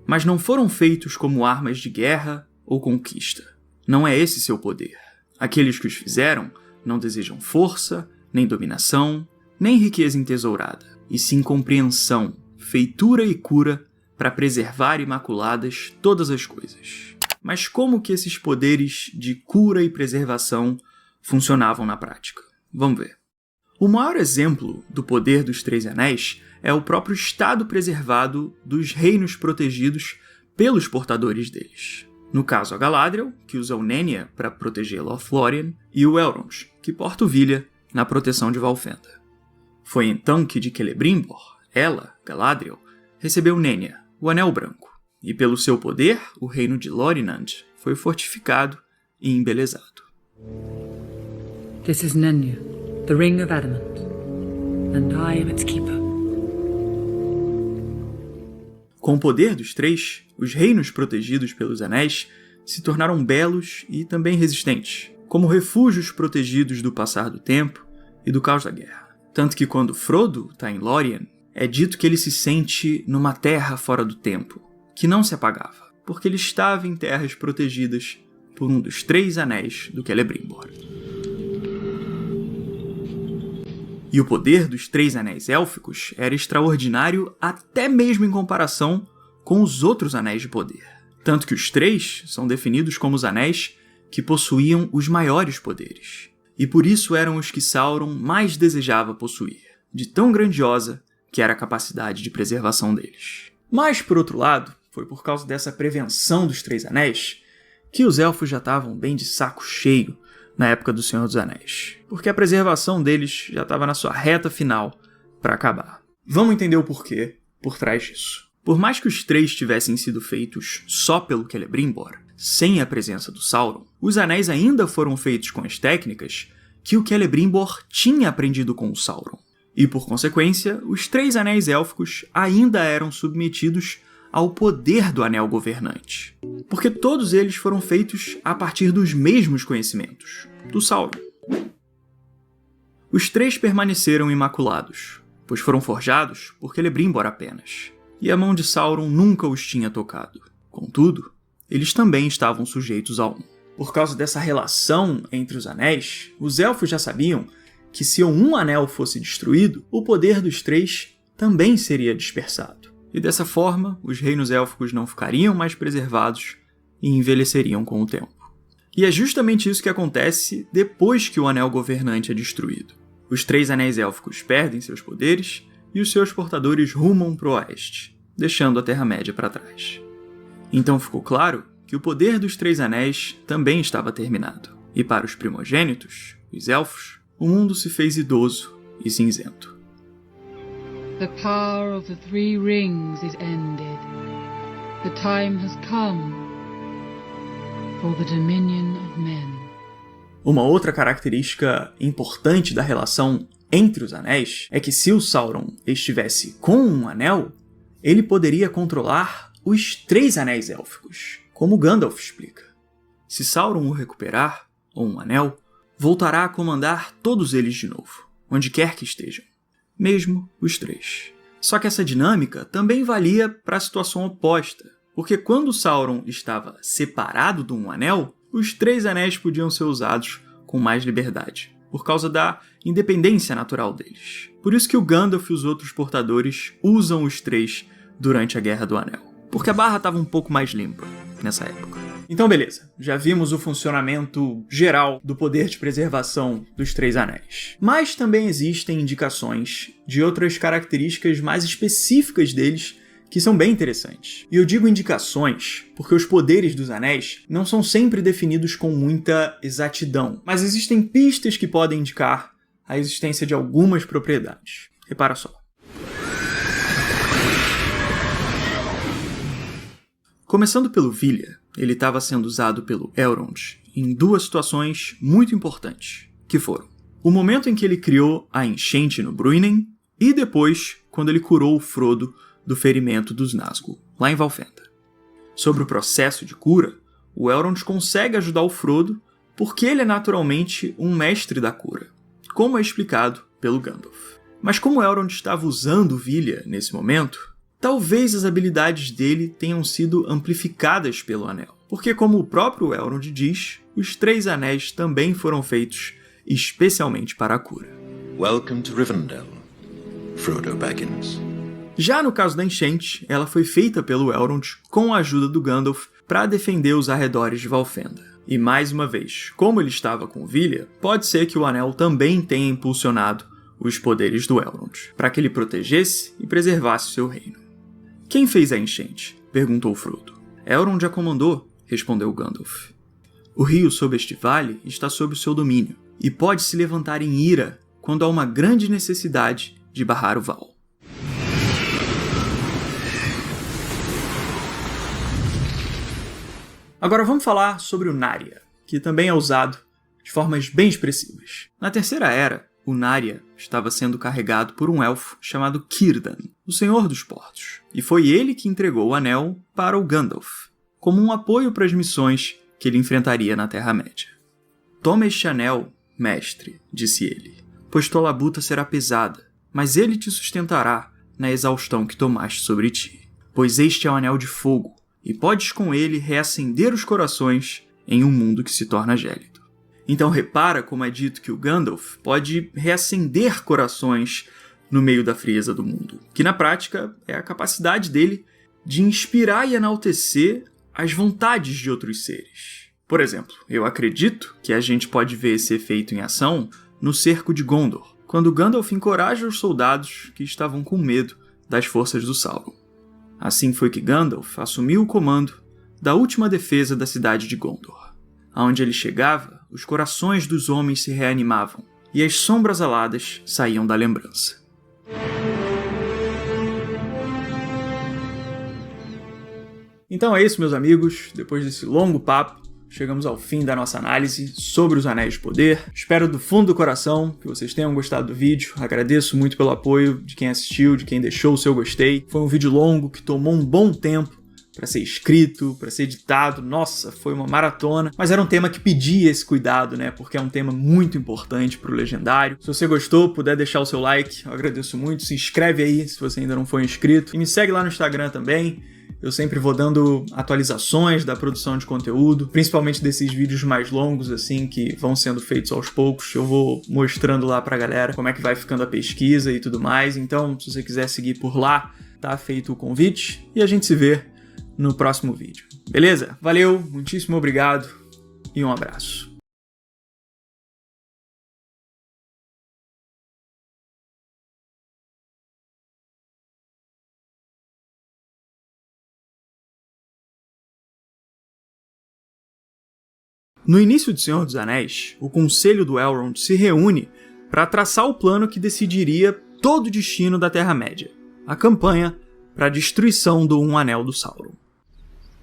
Mas não foram feitos como armas de guerra ou conquista. Não é esse seu poder. Aqueles que os fizeram não desejam força, nem dominação, nem riqueza entesourada, e sim compreensão, feitura e cura para preservar imaculadas todas as coisas. Mas como que esses poderes de cura e preservação funcionavam na prática? Vamos ver. O maior exemplo do poder dos 3 anéis é o próprio estado preservado dos reinos protegidos pelos portadores deles. No caso, a Galadriel, que usa o Nenya para proteger Lothlórien, e o Elrond, que porta o Vilya na proteção de Valfenda. Foi então que de Celebrimbor, ela, Galadriel, recebeu Nenya, o Anel Branco, e pelo seu poder, o reino de Lorinand foi fortificado e embelezado. This is Nenya, the Ring of Adamant, and I am its keeper. Com o poder dos 3, os reinos protegidos pelos anéis se tornaram belos e também resistentes, como refúgios protegidos do passar do tempo e do caos da guerra. Tanto que quando Frodo está em Lórien, é dito que ele se sente numa terra fora do tempo, que não se apagava, porque ele estava em terras protegidas por um dos 3 anéis do Celebrimbor. E o poder dos 3 anéis élficos era extraordinário até mesmo em comparação com os outros anéis de poder. Tanto que os 3 são definidos como os anéis que possuíam os maiores poderes. E por isso eram os que Sauron mais desejava possuir, de tão grandiosa que era a capacidade de preservação deles. Mas, por outro lado, foi por causa dessa prevenção dos 3 anéis que os elfos já estavam bem de saco cheio na época do Senhor dos Anéis, porque a preservação deles já estava na sua reta final para acabar. Vamos entender o porquê por trás disso. Por mais que os 3 tivessem sido feitos só pelo Celebrimbor, sem a presença do Sauron, os anéis ainda foram feitos com as técnicas que o Celebrimbor tinha aprendido com o Sauron. E, por consequência, os 3 anéis élficos ainda eram submetidos ao poder do Anel Governante, porque todos eles foram feitos a partir dos mesmos conhecimentos, do Sauron. Os 3 permaneceram imaculados, pois foram forjados por Celebrimbor apenas, e a mão de Sauron nunca os tinha tocado. Contudo, eles também estavam sujeitos a um. Por causa dessa relação entre os anéis, os elfos já sabiam que se um anel fosse destruído, o poder dos 3 também seria dispersado. E dessa forma, os reinos élficos não ficariam mais preservados e envelheceriam com o tempo. E é justamente isso que acontece depois que o Anel Governante é destruído. Os 3 anéis élficos perdem seus poderes e os seus portadores rumam para o oeste, deixando a Terra-média para trás. Então ficou claro que o poder dos 3 anéis também estava terminado. E para os primogênitos, os elfos, o mundo se fez idoso e cinzento. The power of the 3 rings is ended. The time has come for the dominion of men. Uma outra característica importante da relação entre os anéis é que se o Sauron estivesse com um anel, ele poderia controlar os 3 anéis élficos, como Gandalf explica. Se Sauron o recuperar, ou um anel, voltará a comandar todos eles de novo, onde quer que estejam. Mesmo os 3. Só que essa dinâmica também valia para a situação oposta, porque quando Sauron estava separado de um anel, os 3 anéis podiam ser usados com mais liberdade, por causa da independência natural deles. Por isso que o Gandalf e os outros portadores usam os 3 durante a Guerra do Anel, porque a barra estava um pouco mais limpa nessa época. Então beleza, já vimos o funcionamento geral do poder de preservação dos 3 anéis. Mas também existem indicações de outras características mais específicas deles que são bem interessantes. E eu digo indicações porque os poderes dos anéis não são sempre definidos com muita exatidão, mas existem pistas que podem indicar a existência de algumas propriedades. Repara só. Começando pelo Vilya, ele estava sendo usado pelo Elrond em duas situações muito importantes, que foram o momento em que ele criou a enchente no Bruinen e depois quando ele curou o Frodo do ferimento dos Nazgûl, lá em Valfenda. Sobre o processo de cura, o Elrond consegue ajudar o Frodo porque ele é naturalmente um mestre da cura, como é explicado pelo Gandalf. Mas como Elrond estava usando o Vilya nesse momento, talvez as habilidades dele tenham sido amplificadas pelo Anel. Porque como o próprio Elrond diz, os 3 anéis também foram feitos especialmente para a cura. Welcome to Rivendell, Frodo Baggins. Já no caso da enchente, ela foi feita pelo Elrond com a ajuda do Gandalf para defender os arredores de Valfenda. E mais uma vez, como ele estava com Vilya, pode ser que o Anel também tenha impulsionado os poderes do Elrond, para que ele protegesse e preservasse seu reino. Quem fez a enchente? Perguntou Frodo. Elrond a comandou, respondeu Gandalf. O rio sob este vale está sob o seu domínio, e pode se levantar em ira quando há uma grande necessidade de barrar o val. Agora vamos falar sobre o Narya, que também é usado de formas bem expressivas. Na Terceira Era, o Narya estava sendo carregado por um elfo chamado Círdan, o Senhor dos Portos, e foi ele que entregou o anel para o Gandalf, como um apoio para as missões que ele enfrentaria na Terra-média. Toma este anel, mestre, disse ele, pois tua labuta será pesada, mas ele te sustentará na exaustão que tomaste sobre ti. Pois este é o anel de fogo, e podes com ele reacender os corações em um mundo que se torna gélido. Então repara como é dito que o Gandalf pode reacender corações no meio da frieza do mundo, que na prática é a capacidade dele de inspirar e enaltecer as vontades de outros seres. Por exemplo, eu acredito que a gente pode ver esse efeito em ação no cerco de Gondor, quando Gandalf encoraja os soldados que estavam com medo das forças do Sauron. Assim foi que Gandalf assumiu o comando da última defesa da cidade de Gondor. Aonde ele chegava, os corações dos homens se reanimavam e as sombras aladas saíam da lembrança. Então é isso, meus amigos. Depois desse longo papo, chegamos ao fim da nossa análise sobre os Anéis de Poder. Espero do fundo do coração que vocês tenham gostado do vídeo. Agradeço muito pelo apoio de quem assistiu, de quem deixou o seu gostei. Foi um vídeo longo que tomou um bom tempo para ser escrito, para ser editado. Nossa, foi uma maratona. Mas era um tema que pedia esse cuidado, né? Porque é um tema muito importante para o Legendário. Se você gostou, puder deixar o seu like, eu agradeço muito. Se inscreve aí se você ainda não for inscrito. E me segue lá no Instagram também. Eu sempre vou dando atualizações da produção de conteúdo, principalmente desses vídeos mais longos, assim, que vão sendo feitos aos poucos. Eu vou mostrando lá pra galera como é que vai ficando a pesquisa e tudo mais. Então, se você quiser seguir por lá, tá feito o convite. E a gente se vê no próximo vídeo. Beleza? Valeu, muitíssimo obrigado e um abraço. No início de Senhor dos Anéis, o Conselho do Elrond se reúne para traçar o plano que decidiria todo o destino da Terra-média, a campanha para a destruição do Um Anel do Sauron.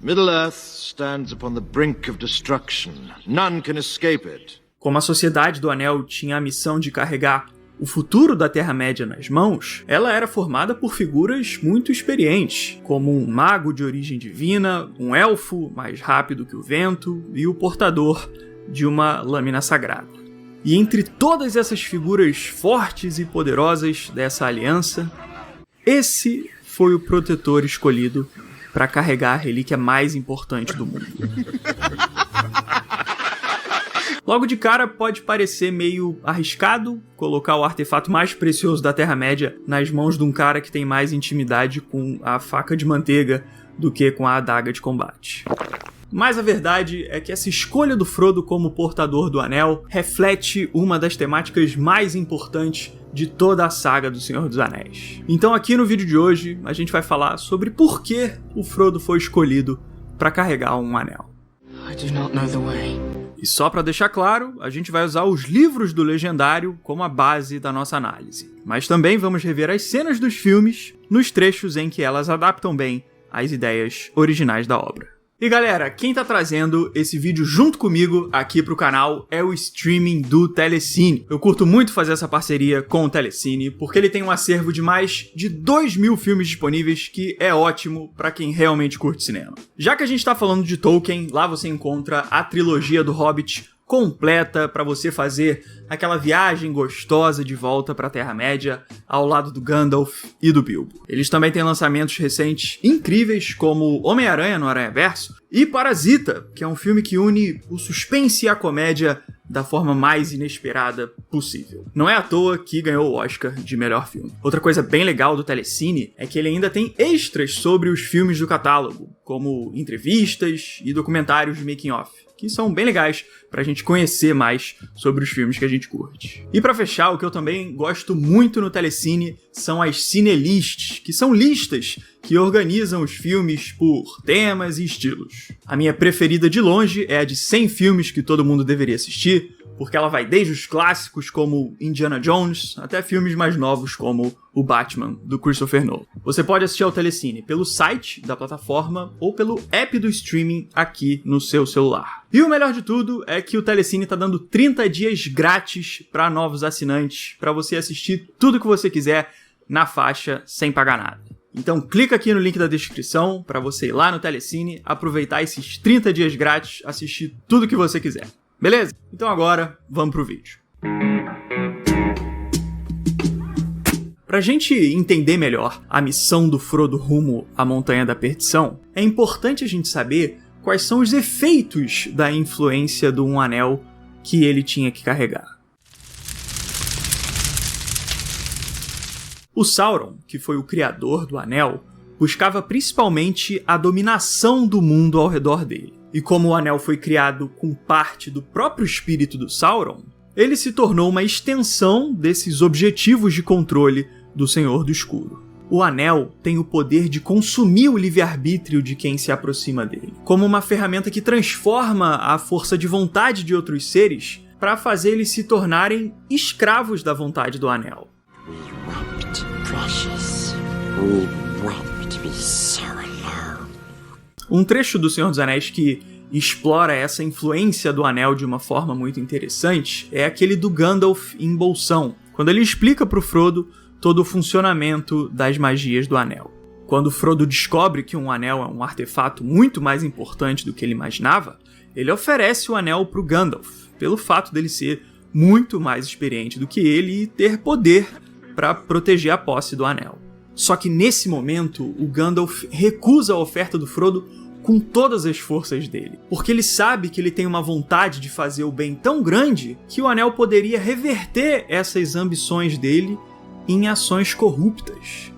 Middle-earth stands upon the brink of destruction. None can escape it. Como a Sociedade do Anel tinha a missão de carregar o futuro da Terra-média nas mãos, ela era formada por figuras muito experientes, como um mago de origem divina, um elfo mais rápido que o vento e o portador de uma lâmina sagrada. E entre todas essas figuras fortes e poderosas dessa aliança, esse foi o protetor escolhido para carregar a relíquia mais importante do mundo. Logo de cara, pode parecer meio arriscado colocar o artefato mais precioso da Terra-média nas mãos de um cara que tem mais intimidade com a faca de manteiga do que com a adaga de combate. Mas a verdade é que essa escolha do Frodo como portador do anel reflete uma das temáticas mais importantes de toda a saga do Senhor dos Anéis. Então aqui no vídeo de hoje a gente vai falar sobre por que o Frodo foi escolhido para carregar um anel. I do not know the way. E só para deixar claro, a gente vai usar os livros do Legendário como a base da nossa análise. Mas também vamos rever as cenas dos filmes nos trechos em que elas adaptam bem as ideias originais da obra. E galera, quem tá trazendo esse vídeo junto comigo aqui pro canal é o streaming do Telecine. Eu curto muito fazer essa parceria com o Telecine, porque ele tem um acervo de mais de 2.000 filmes disponíveis, que é ótimo pra quem realmente curte cinema. Já que a gente tá falando de Tolkien, lá você encontra a trilogia do Hobbit completa para você fazer aquela viagem gostosa de volta para a Terra-média ao lado do Gandalf e do Bilbo. Eles também têm lançamentos recentes incríveis como Homem-Aranha no Aranhaverso e Parasita, que é um filme que une o suspense e a comédia da forma mais inesperada possível. Não é à toa que ganhou o Oscar de melhor filme. Outra coisa bem legal do Telecine é que ele ainda tem extras sobre os filmes do catálogo, como entrevistas e documentários de making of, que são bem legais pra gente conhecer mais sobre os filmes que a gente curte. E pra fechar, o que eu também gosto muito no Telecine são as cinelists, que são listas que organizam os filmes por temas e estilos. A minha preferida de longe é a de 100 filmes que todo mundo deveria assistir, porque ela vai desde os clássicos como Indiana Jones até filmes mais novos como o Batman, do Christopher Nolan. Você pode assistir ao Telecine pelo site da plataforma ou pelo app do streaming aqui no seu celular. E o melhor de tudo é que o Telecine tá dando 30 dias grátis para novos assinantes, para você assistir tudo que você quiser na faixa sem pagar nada. Então clica aqui no link da descrição para você ir lá no Telecine, aproveitar esses 30 dias grátis, assistir tudo que você quiser. Beleza? Então agora, vamos pro vídeo. Pra gente entender melhor a missão do Frodo rumo à Montanha da Perdição, é importante a gente saber quais são os efeitos da influência do Um Anel que ele tinha que carregar. O Sauron, que foi o criador do Anel, buscava principalmente a dominação do mundo ao redor dele. E como o Anel foi criado com parte do próprio espírito do Sauron, ele se tornou uma extensão desses objetivos de controle do Senhor do Escuro. O Anel tem o poder de consumir o livre-arbítrio de quem se aproxima dele, como uma ferramenta que transforma a força de vontade de outros seres para fazer eles se tornarem escravos da vontade do Anel. Um trecho do Senhor dos Anéis que explora essa influência do Anel de uma forma muito interessante é aquele do Gandalf em Bolsão, quando ele explica para o Frodo todo o funcionamento das magias do Anel. Quando Frodo descobre que um anel é um artefato muito mais importante do que ele imaginava, ele oferece o anel para o Gandalf, pelo fato dele ser muito mais experiente do que ele e ter poder para proteger a posse do anel. Só que nesse momento, o Gandalf recusa a oferta do Frodo com todas as forças dele, porque ele sabe que ele tem uma vontade de fazer o bem tão grande que o anel poderia reverter essas ambições dele em ações corruptas.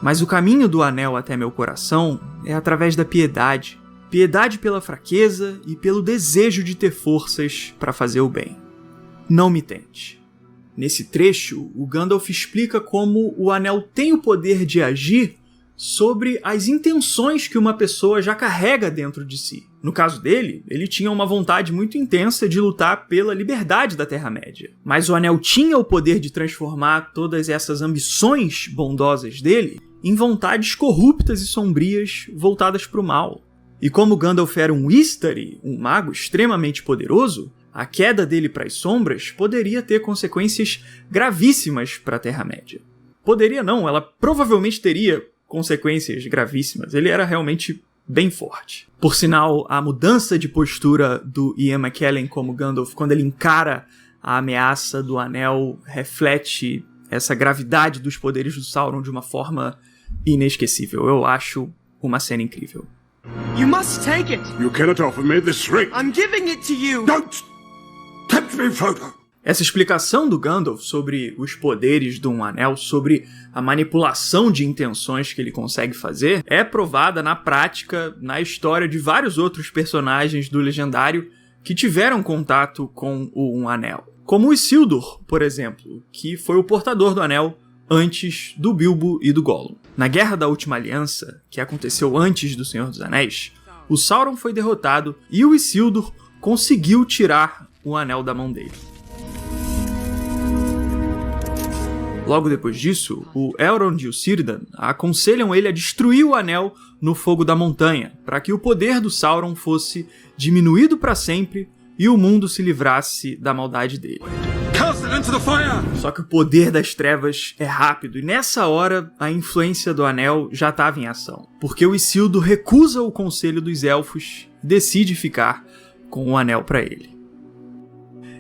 Mas o caminho do anel até meu coração é através da piedade. Piedade pela fraqueza e pelo desejo de ter forças para fazer o bem. Não me tente. Nesse trecho, o Gandalf explica como o anel tem o poder de agir sobre as intenções que uma pessoa já carrega dentro de si. No caso dele, ele tinha uma vontade muito intensa de lutar pela liberdade da Terra-média. Mas o anel tinha o poder de transformar todas essas ambições bondosas dele em vontades corruptas e sombrias voltadas para o mal. E como Gandalf era um Istari, um mago extremamente poderoso, a queda dele para as sombras poderia ter consequências gravíssimas para a Terra-média. Poderia não, ela provavelmente teria consequências gravíssimas. Ele era realmente bem forte. Por sinal, a mudança de postura do Ian McKellen como Gandalf, quando ele encara a ameaça do anel, reflete essa gravidade dos poderes do Sauron de uma forma inesquecível. Eu acho uma cena incrível. You must take it. You cannot offer me this ring. I'm giving it to you. Don't tempt me, Frodo. Essa explicação do Gandalf sobre os poderes de um anel, sobre a manipulação de intenções que ele consegue fazer, é provada na prática, na história de vários outros personagens do Legendário que tiveram contato com o Um Anel. como o Isildur, por exemplo, que foi o portador do anel antes do Bilbo e do Gollum. Na Guerra da Última Aliança, que aconteceu antes do Senhor dos Anéis, o Sauron foi derrotado e o Isildur conseguiu tirar o anel da mão dele. Logo depois disso, o Elrond e o Círdan aconselham ele a destruir o anel no fogo da montanha, para que o poder do Sauron fosse diminuído para sempre e o mundo se livrasse da maldade dele. Só que o poder das trevas é rápido, e nessa hora a influência do anel já estava em ação, porque o Isildur recusa o conselho dos elfos e decide ficar com o anel para ele.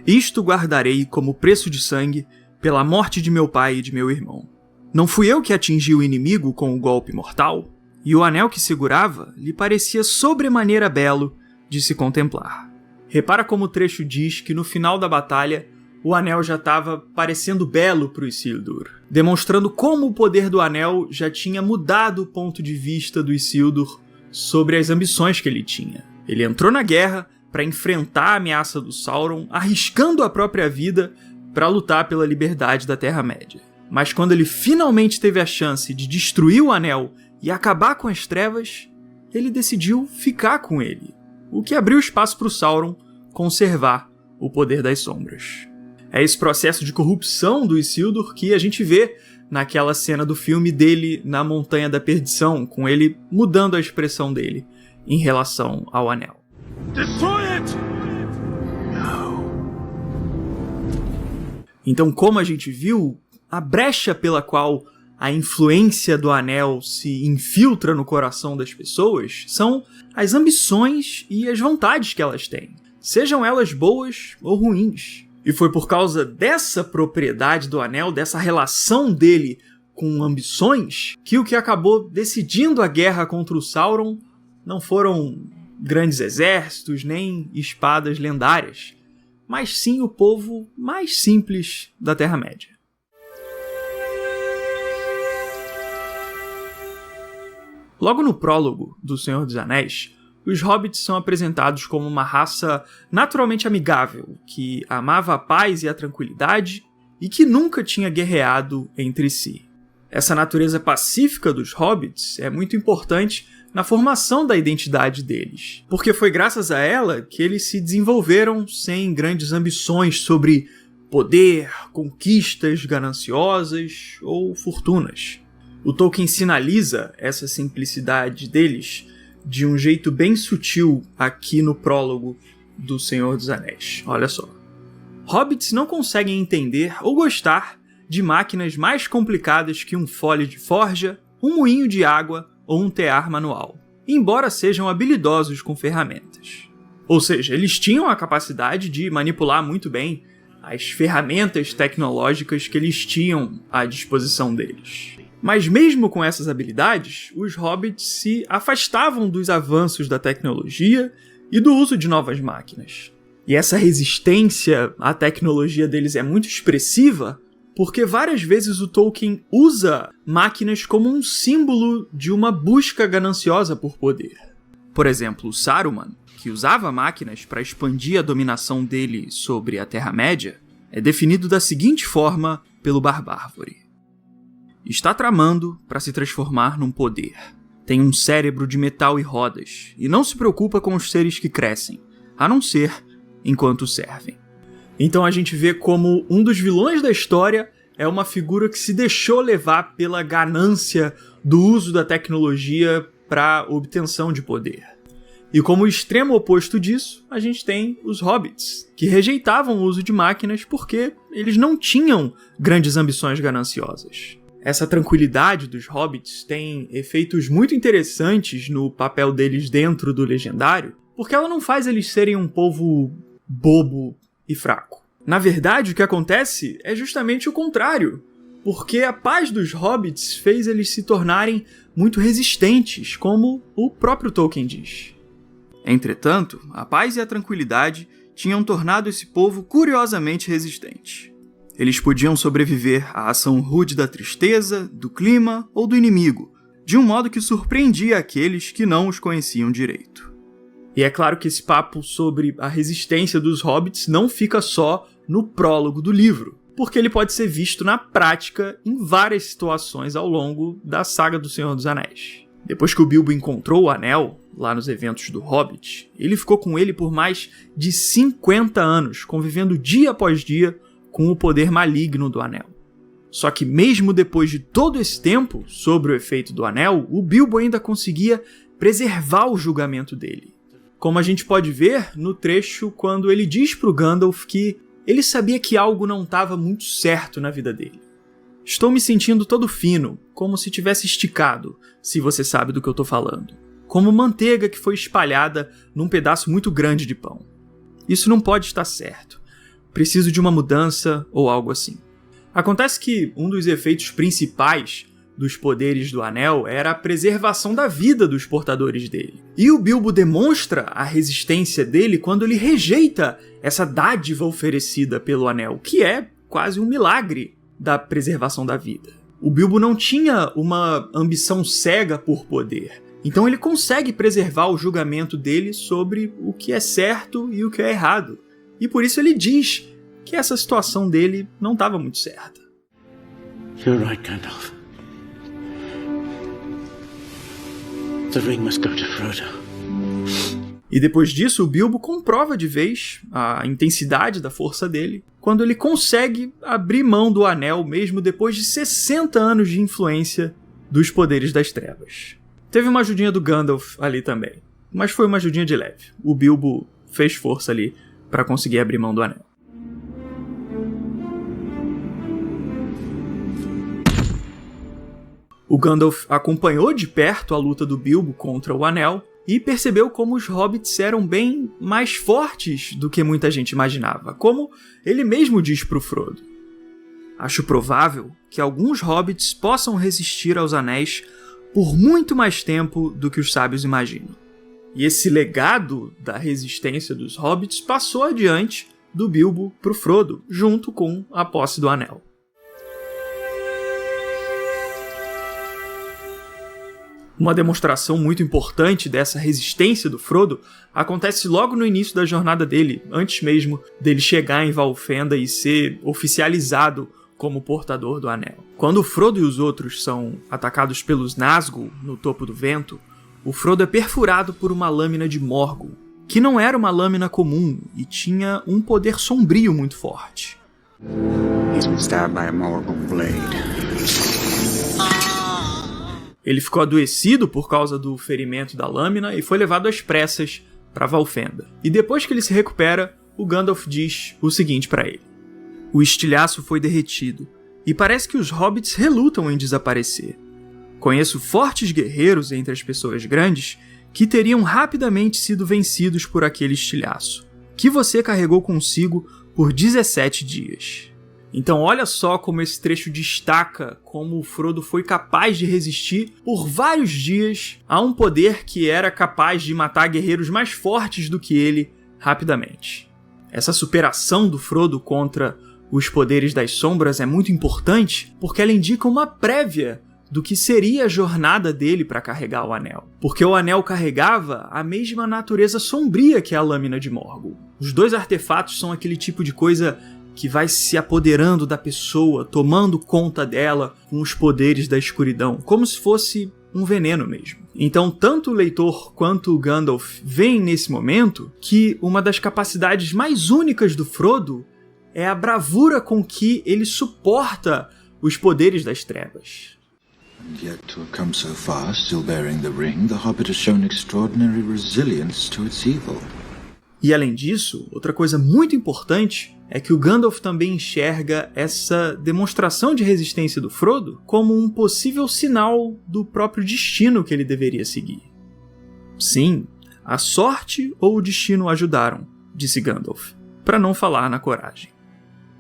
Isto guardarei como preço de sangue pela morte de meu pai e de meu irmão. Não fui eu que atingi o inimigo com o golpe mortal? E o anel que segurava lhe parecia sobremaneira belo de se contemplar. Repara como o trecho diz que no final da batalha o anel já estava parecendo belo para o Isildur, demonstrando como o poder do anel já tinha mudado o ponto de vista do Isildur sobre as ambições que ele tinha. Ele entrou na guerra para enfrentar a ameaça do Sauron, arriscando a própria vida para lutar pela liberdade da Terra-média. Mas quando ele finalmente teve a chance de destruir o anel e acabar com as trevas, ele decidiu ficar com ele, o que abriu espaço para o Sauron conservar o poder das sombras. É esse processo de corrupção do Isildur que a gente vê naquela cena do filme dele na Montanha da Perdição, com ele mudando a expressão dele em relação ao anel. Destroy it! Então, como a gente viu, a brecha pela qual a influência do anel se infiltra no coração das pessoas são as ambições e as vontades que elas têm, sejam elas boas ou ruins. E foi por causa dessa propriedade do anel, dessa relação dele com ambições, que o que acabou decidindo a guerra contra o Sauron não foram grandes exércitos nem espadas lendárias, mas sim o povo mais simples da Terra-média. Logo no prólogo do Senhor dos Anéis, os hobbits são apresentados como uma raça naturalmente amigável, que amava a paz e a tranquilidade e que nunca tinha guerreado entre si. Essa natureza pacífica dos hobbits é muito importante na formação da identidade deles, porque foi graças a ela que eles se desenvolveram sem grandes ambições sobre poder, conquistas gananciosas ou fortunas. O Tolkien sinaliza essa simplicidade deles de um jeito bem sutil aqui no prólogo do Senhor dos Anéis. Olha só. Hobbits não conseguem entender ou gostar de máquinas mais complicadas que um fole de forja, um moinho de água ou um tear manual, embora sejam habilidosos com ferramentas. Ou seja, eles tinham a capacidade de manipular muito bem as ferramentas tecnológicas que eles tinham à disposição deles. Mas mesmo com essas habilidades, os hobbits se afastavam dos avanços da tecnologia e do uso de novas máquinas. E essa resistência à tecnologia deles é muito expressiva, porque várias vezes o Tolkien usa máquinas como um símbolo de uma busca gananciosa por poder. Por exemplo, Saruman, que usava máquinas para expandir a dominação dele sobre a Terra-média, é definido da seguinte forma pelo Barbárvore. Está tramando para se transformar num poder. Tem um cérebro de metal e rodas, e não se preocupa com os seres que crescem, a não ser enquanto servem. Então a gente vê como um dos vilões da história é uma figura que se deixou levar pela ganância do uso da tecnologia para obtenção de poder. E como extremo oposto disso, a gente tem os hobbits, que rejeitavam o uso de máquinas porque eles não tinham grandes ambições gananciosas. Essa tranquilidade dos hobbits tem efeitos muito interessantes no papel deles dentro do Legendário, porque ela não faz eles serem um povo bobo e fraco. Na verdade, o que acontece é justamente o contrário, porque a paz dos hobbits fez eles se tornarem muito resistentes, como o próprio Tolkien diz. Entretanto, a paz e a tranquilidade tinham tornado esse povo curiosamente resistente. Eles podiam sobreviver à ação rude da tristeza, do clima ou do inimigo, de um modo que surpreendia aqueles que não os conheciam direito. E é claro que esse papo sobre a resistência dos hobbits não fica só no prólogo do livro, porque ele pode ser visto na prática em várias situações ao longo da saga do Senhor dos Anéis. Depois que o Bilbo encontrou o Anel, lá nos eventos do Hobbit, ele ficou com ele por mais de 50 anos, convivendo dia após dia com o poder maligno do Anel. Só que mesmo depois de todo esse tempo, sobre o efeito do Anel, o Bilbo ainda conseguia preservar o julgamento dele. Como a gente pode ver no trecho quando ele diz para o Gandalf que ele sabia que algo não estava muito certo na vida dele. Estou me sentindo todo fino, como se tivesse esticado, se você sabe do que eu estou falando. Como manteiga que foi espalhada num pedaço muito grande de pão. Isso não pode estar certo. Preciso de uma mudança ou algo assim. Acontece que um dos efeitos principais dos poderes do Anel era a preservação da vida dos portadores dele. E o Bilbo demonstra a resistência dele quando ele rejeita essa dádiva oferecida pelo Anel, que é quase um milagre da preservação da vida. O Bilbo não tinha uma ambição cega por poder, então ele consegue preservar o julgamento dele sobre o que é certo e o que é errado. E por isso ele diz que essa situação dele não estava muito certa. You're right, Gandalf. The ring must go to Frodo. E depois disso, o Bilbo comprova de vez a intensidade da força dele quando ele consegue abrir mão do Anel mesmo depois de 60 anos de influência dos poderes das trevas. Teve uma ajudinha do Gandalf ali também, mas foi uma ajudinha de leve. O Bilbo fez força ali para conseguir abrir mão do Anel. O Gandalf acompanhou de perto a luta do Bilbo contra o Anel e percebeu como os hobbits eram bem mais fortes do que muita gente imaginava, como ele mesmo diz para o Frodo. Acho provável que alguns hobbits possam resistir aos anéis por muito mais tempo do que os sábios imaginam. E esse legado da resistência dos hobbits passou adiante do Bilbo para o Frodo, junto com a posse do Anel. Uma demonstração muito importante dessa resistência do Frodo acontece logo no início da jornada dele, antes mesmo dele chegar em Valfenda e ser oficializado como portador do Anel. Quando o Frodo e os outros são atacados pelos Nazgûl no topo do vento, o Frodo é perfurado por uma lâmina de Morgul, que não era uma lâmina comum e tinha um poder sombrio muito forte. He's been stabbed by a Morgul blade. Ele ficou adoecido por causa do ferimento da lâmina e foi levado às pressas para Valfenda. E depois que ele se recupera, o Gandalf diz o seguinte para ele: o estilhaço foi derretido, e parece que os hobbits relutam em desaparecer. Conheço fortes guerreiros entre as pessoas grandes que teriam rapidamente sido vencidos por aquele estilhaço, que você carregou consigo por 17 dias. Então olha só como esse trecho destaca como o Frodo foi capaz de resistir por vários dias a um poder que era capaz de matar guerreiros mais fortes do que ele rapidamente. Essa superação do Frodo contra os poderes das sombras é muito importante porque ela indica uma prévia do que seria a jornada dele para carregar o Anel. Porque o Anel carregava a mesma natureza sombria que a lâmina de Morgul. Os dois artefatos são aquele tipo de coisa que vai se apoderando da pessoa, tomando conta dela com os poderes da escuridão, como se fosse um veneno mesmo. Então, tanto o leitor quanto o Gandalf veem nesse momento que uma das capacidades mais únicas do Frodo é a bravura com que ele suporta os poderes das trevas. And yet to have come so far, still bearing the ring, the Hobbit has shown extraordinary resilience to its evil. E além disso, outra coisa muito importante é que o Gandalf também enxerga essa demonstração de resistência do Frodo como um possível sinal do próprio destino que ele deveria seguir. Sim, a sorte ou o destino o ajudaram, disse Gandalf, para não falar na coragem.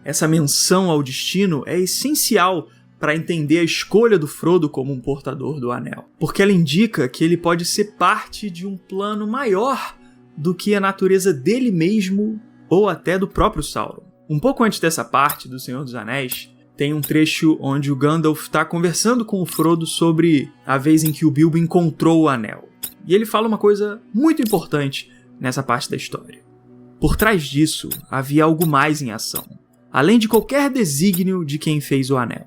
Essa menção ao destino é essencial para entender a escolha do Frodo como um portador do Anel, porque ela indica que ele pode ser parte de um plano maior do que a natureza dele mesmo ou até do próprio Sauron. Um pouco antes dessa parte do Senhor dos Anéis, tem um trecho onde o Gandalf está conversando com o Frodo sobre a vez em que o Bilbo encontrou o Anel. E ele fala uma coisa muito importante nessa parte da história. Por trás disso, havia algo mais em ação, além de qualquer desígnio de quem fez o anel.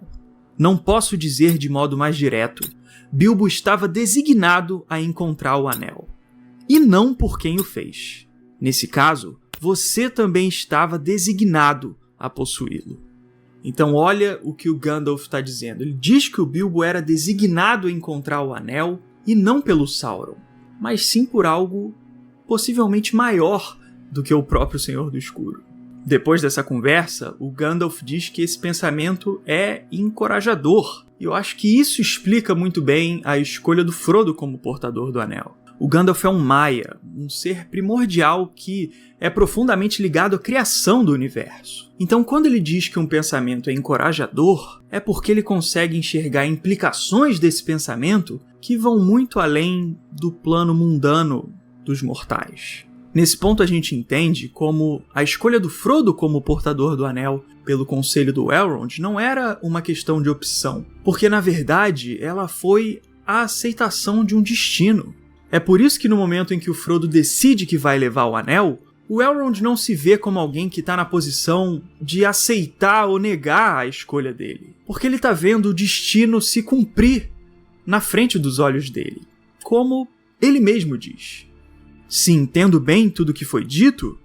Não posso dizer de modo mais direto, Bilbo estava designado a encontrar o anel, e não por quem o fez. Nesse caso, você também estava designado a possuí-lo. Então olha o que o Gandalf está dizendo. Ele diz que o Bilbo era designado a encontrar o anel, e não pelo Sauron, mas sim por algo possivelmente maior do que o próprio Senhor do Escuro. Depois dessa conversa, o Gandalf diz que esse pensamento é encorajador. E eu acho que isso explica muito bem a escolha do Frodo como portador do anel. O Gandalf é um Maia, um ser primordial que é profundamente ligado à criação do universo. Então, quando ele diz que um pensamento é encorajador, é porque ele consegue enxergar implicações desse pensamento que vão muito além do plano mundano dos mortais. Nesse ponto a gente entende como a escolha do Frodo como portador do anel pelo conselho do Elrond não era uma questão de opção, porque na verdade ela foi a aceitação de um destino. É por isso que no momento em que o Frodo decide que vai levar o anel, o Elrond não se vê como alguém que está na posição de aceitar ou negar a escolha dele, porque ele está vendo o destino se cumprir na frente dos olhos dele, como ele mesmo diz. Se entendo bem tudo o que foi dito,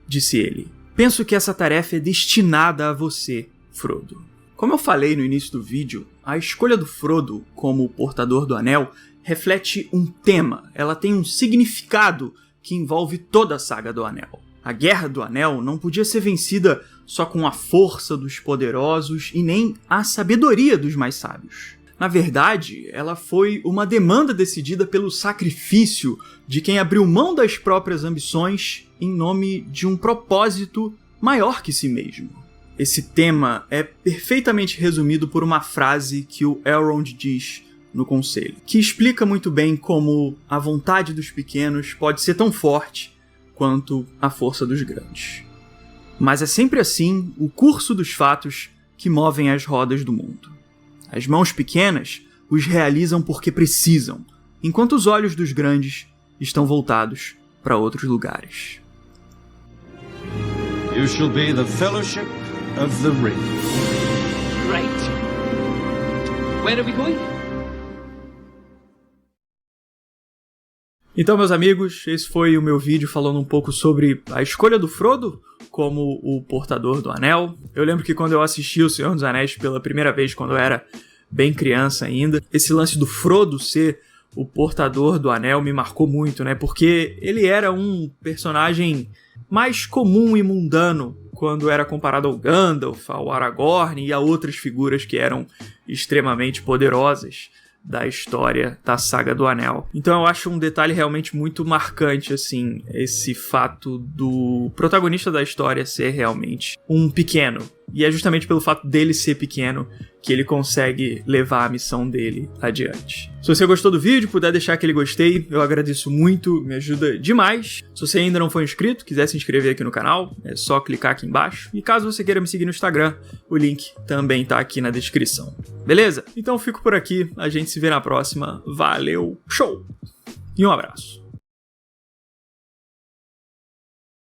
disse ele, penso que essa tarefa é destinada a você, Frodo. Como eu falei no início do vídeo, a escolha do Frodo como portador do anel reflete um tema, ela tem um significado que envolve toda a saga do Anel. A Guerra do Anel não podia ser vencida só com a força dos poderosos e nem a sabedoria dos mais sábios. Na verdade, ela foi uma demanda decidida pelo sacrifício de quem abriu mão das próprias ambições em nome de um propósito maior que si mesmo. Esse tema é perfeitamente resumido por uma frase que o Elrond diz no Conselho, que explica muito bem como a vontade dos pequenos pode ser tão forte quanto a força dos grandes. Mas é sempre assim o curso dos fatos que movem as rodas do mundo. As mãos pequenas os realizam porque precisam, enquanto os olhos dos grandes estão voltados para outros lugares. You shall be the Fellowship of the Ring. Right. Where are we going? Então, meus amigos, esse foi o meu vídeo falando um pouco sobre a escolha do Frodo como o portador do anel. Eu lembro que quando eu assisti O Senhor dos Anéis pela primeira vez, quando eu era bem criança ainda, esse lance do Frodo ser o portador do anel me marcou muito, né? Porque ele era um personagem mais comum e mundano quando era comparado ao Gandalf, ao Aragorn e a outras figuras que eram extremamente poderosas da história da Saga do Anel. Então eu acho um detalhe realmente muito marcante, assim, esse fato do protagonista da história ser realmente um pequeno. E é justamente pelo fato dele ser pequeno que ele consegue levar a missão dele adiante. Se você gostou do vídeo, puder deixar aquele gostei, eu agradeço muito, me ajuda demais. Se você ainda não for inscrito, quiser se inscrever aqui no canal, é só clicar aqui embaixo. E caso você queira me seguir no Instagram, o link também tá aqui na descrição. Beleza? Então fico por aqui, a gente se vê na próxima. Valeu, show! E um abraço.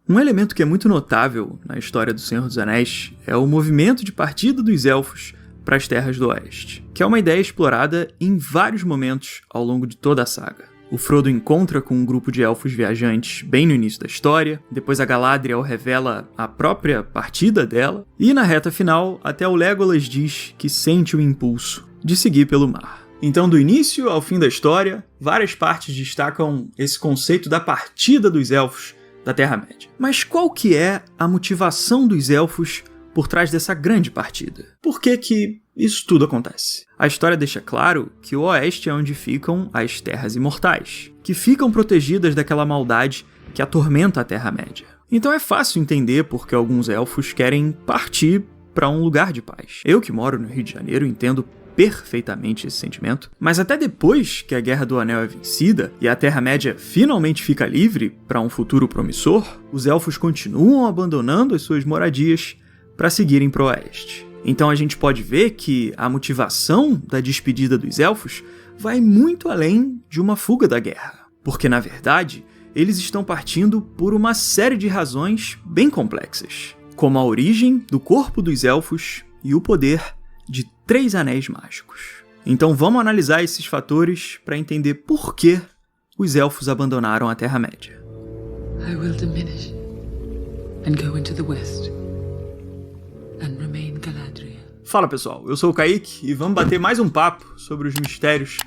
Um elemento que é muito notável na história do Senhor dos Anéis é o movimento de partida dos elfos para as Terras do Oeste, que é uma ideia explorada em vários momentos ao longo de toda a saga. O Frodo encontra com um grupo de elfos viajantes bem no início da história, depois a Galadriel revela a própria partida dela, e na reta final, até o Legolas diz que sente o impulso de seguir pelo mar. Então, do início ao fim da história, várias partes destacam esse conceito da partida dos elfos da Terra-média. Mas qual que é a motivação dos elfos por trás dessa grande partida? Por que que isso tudo acontece? A história deixa claro que o Oeste é onde ficam as Terras Imortais, que ficam protegidas daquela maldade que atormenta a Terra-média. Então é fácil entender por que alguns elfos querem partir para um lugar de paz. Eu que moro no Rio de Janeiro entendo perfeitamente esse sentimento, mas até depois que a Guerra do Anel é vencida e a Terra-média finalmente fica livre para um futuro promissor, os elfos continuam abandonando as suas moradias para seguirem para o oeste. Então a gente pode ver que a motivação da despedida dos elfos vai muito além de uma fuga da guerra, porque na verdade eles estão partindo por uma série de razões bem complexas, como a origem do corpo dos elfos e o poder de 3 anéis mágicos. Então vamos analisar esses fatores para entender por que os elfos abandonaram a Terra-média. I will diminish and go into the west and remain Galadriel. Fala pessoal, eu sou o Kaique e vamos bater mais um papo sobre os mistérios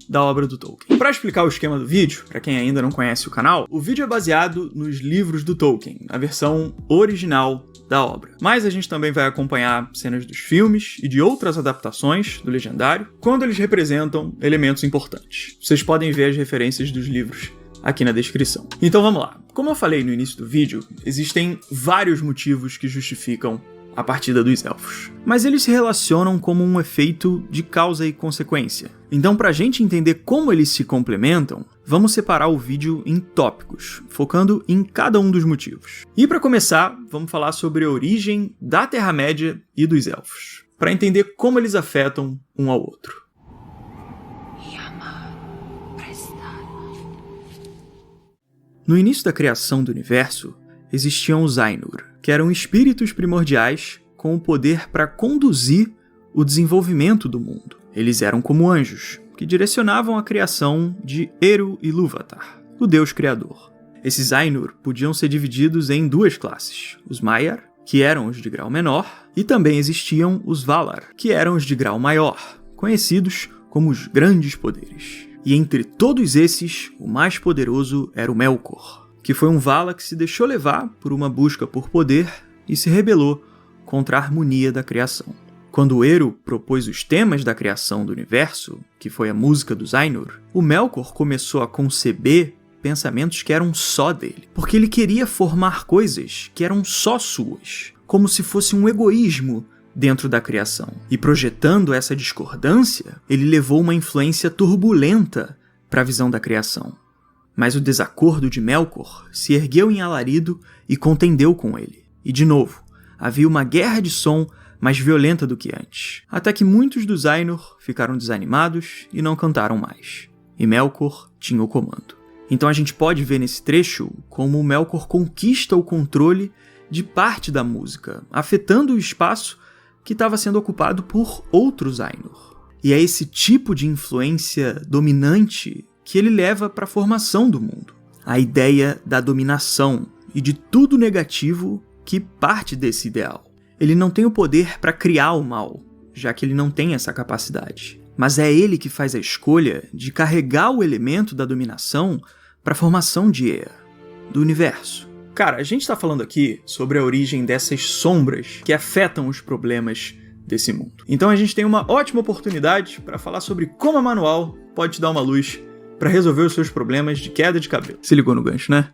da obra do Tolkien. Para explicar o esquema do vídeo, para quem ainda não conhece o canal, o vídeo é baseado nos livros do Tolkien, a versão original da obra. Mas a gente também vai acompanhar cenas dos filmes e de outras adaptações do Legendário, quando eles representam elementos importantes. Vocês podem ver as referências dos livros aqui na descrição. Então vamos lá. Como eu falei no início do vídeo, existem vários motivos que justificam a partida dos elfos. Mas eles se relacionam como um efeito de causa e consequência. Então, para a gente entender como eles se complementam, vamos separar o vídeo em tópicos, focando em cada um dos motivos. E para começar, vamos falar sobre a origem da Terra-média e dos elfos, para entender como eles afetam um ao outro. No início da criação do universo, existiam os Ainur, que eram espíritos primordiais com o poder para conduzir o desenvolvimento do mundo. Eles eram como anjos, que direcionavam a criação de Eru e Ilúvatar, o deus criador. Esses Ainur podiam ser divididos em 2 classes, os Maiar, que eram os de grau menor, e também existiam os Valar, que eram os de grau maior, conhecidos como os Grandes Poderes. E entre todos esses, o mais poderoso era o Melkor, que foi um Vala que se deixou levar por uma busca por poder e se rebelou contra a harmonia da criação. Quando Eru propôs os temas da criação do universo, que foi a música dos Ainur, o Melkor começou a conceber pensamentos que eram só dele, porque ele queria formar coisas que eram só suas, como se fosse um egoísmo dentro da criação. E projetando essa discordância, ele levou uma influência turbulenta para a visão da criação. Mas o desacordo de Melkor se ergueu em alarido e contendeu com ele. E de novo, havia uma guerra de som mais violenta do que antes, até que muitos dos Ainur ficaram desanimados e não cantaram mais. E Melkor tinha o comando. Então a gente pode ver nesse trecho como o Melkor conquista o controle de parte da música, afetando o espaço que estava sendo ocupado por outros Ainur. E é esse tipo de influência dominante que ele leva para a formação do mundo. A ideia da dominação e de tudo negativo que parte desse ideal. Ele não tem o poder para criar o mal, já que ele não tem essa capacidade. Mas é ele que faz a escolha de carregar o elemento da dominação para a formação de Ea, do universo. Cara, a gente está falando aqui sobre a origem dessas sombras que afetam os problemas desse mundo. Então a gente tem uma ótima oportunidade para falar sobre como a Manual pode te dar uma luz para resolver os seus problemas de queda de cabelo. Se ligou no gancho, né?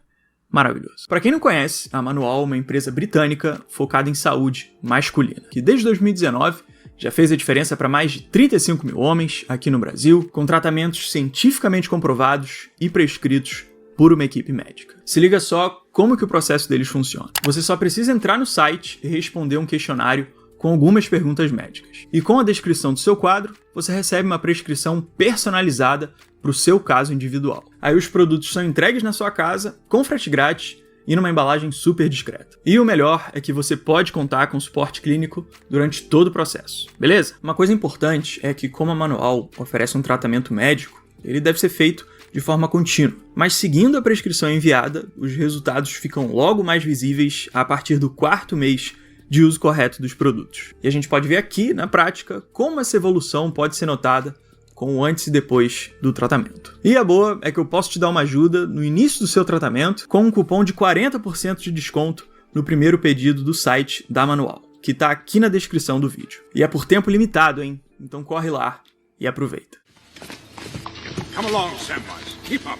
Maravilhoso. Para quem não conhece, a Manual é uma empresa britânica focada em saúde masculina, que desde 2019 já fez a diferença para mais de 35 mil homens aqui no Brasil, com tratamentos cientificamente comprovados e prescritos por uma equipe médica. Se liga só como que o processo deles funciona. Você só precisa entrar no site e responder um questionário com algumas perguntas médicas. E com a descrição do seu quadro, você recebe uma prescrição personalizada para o seu caso individual. Aí os produtos são entregues na sua casa, com frete grátis e numa embalagem super discreta. E o melhor é que você pode contar com suporte clínico durante todo o processo, beleza? Uma coisa importante é que, como a Manual oferece um tratamento médico, ele deve ser feito de forma contínua. Mas seguindo a prescrição enviada, os resultados ficam logo mais visíveis a partir do 4º mês de uso correto dos produtos. E a gente pode ver aqui, na prática, como essa evolução pode ser notada com o antes e depois do tratamento. E a boa é que eu posso te dar uma ajuda no início do seu tratamento com um cupom de 40% de desconto no primeiro pedido do site da Manual, que está aqui na descrição do vídeo. E é por tempo limitado, hein? Então corre lá e aproveita. Come along, Samwise. Keep up.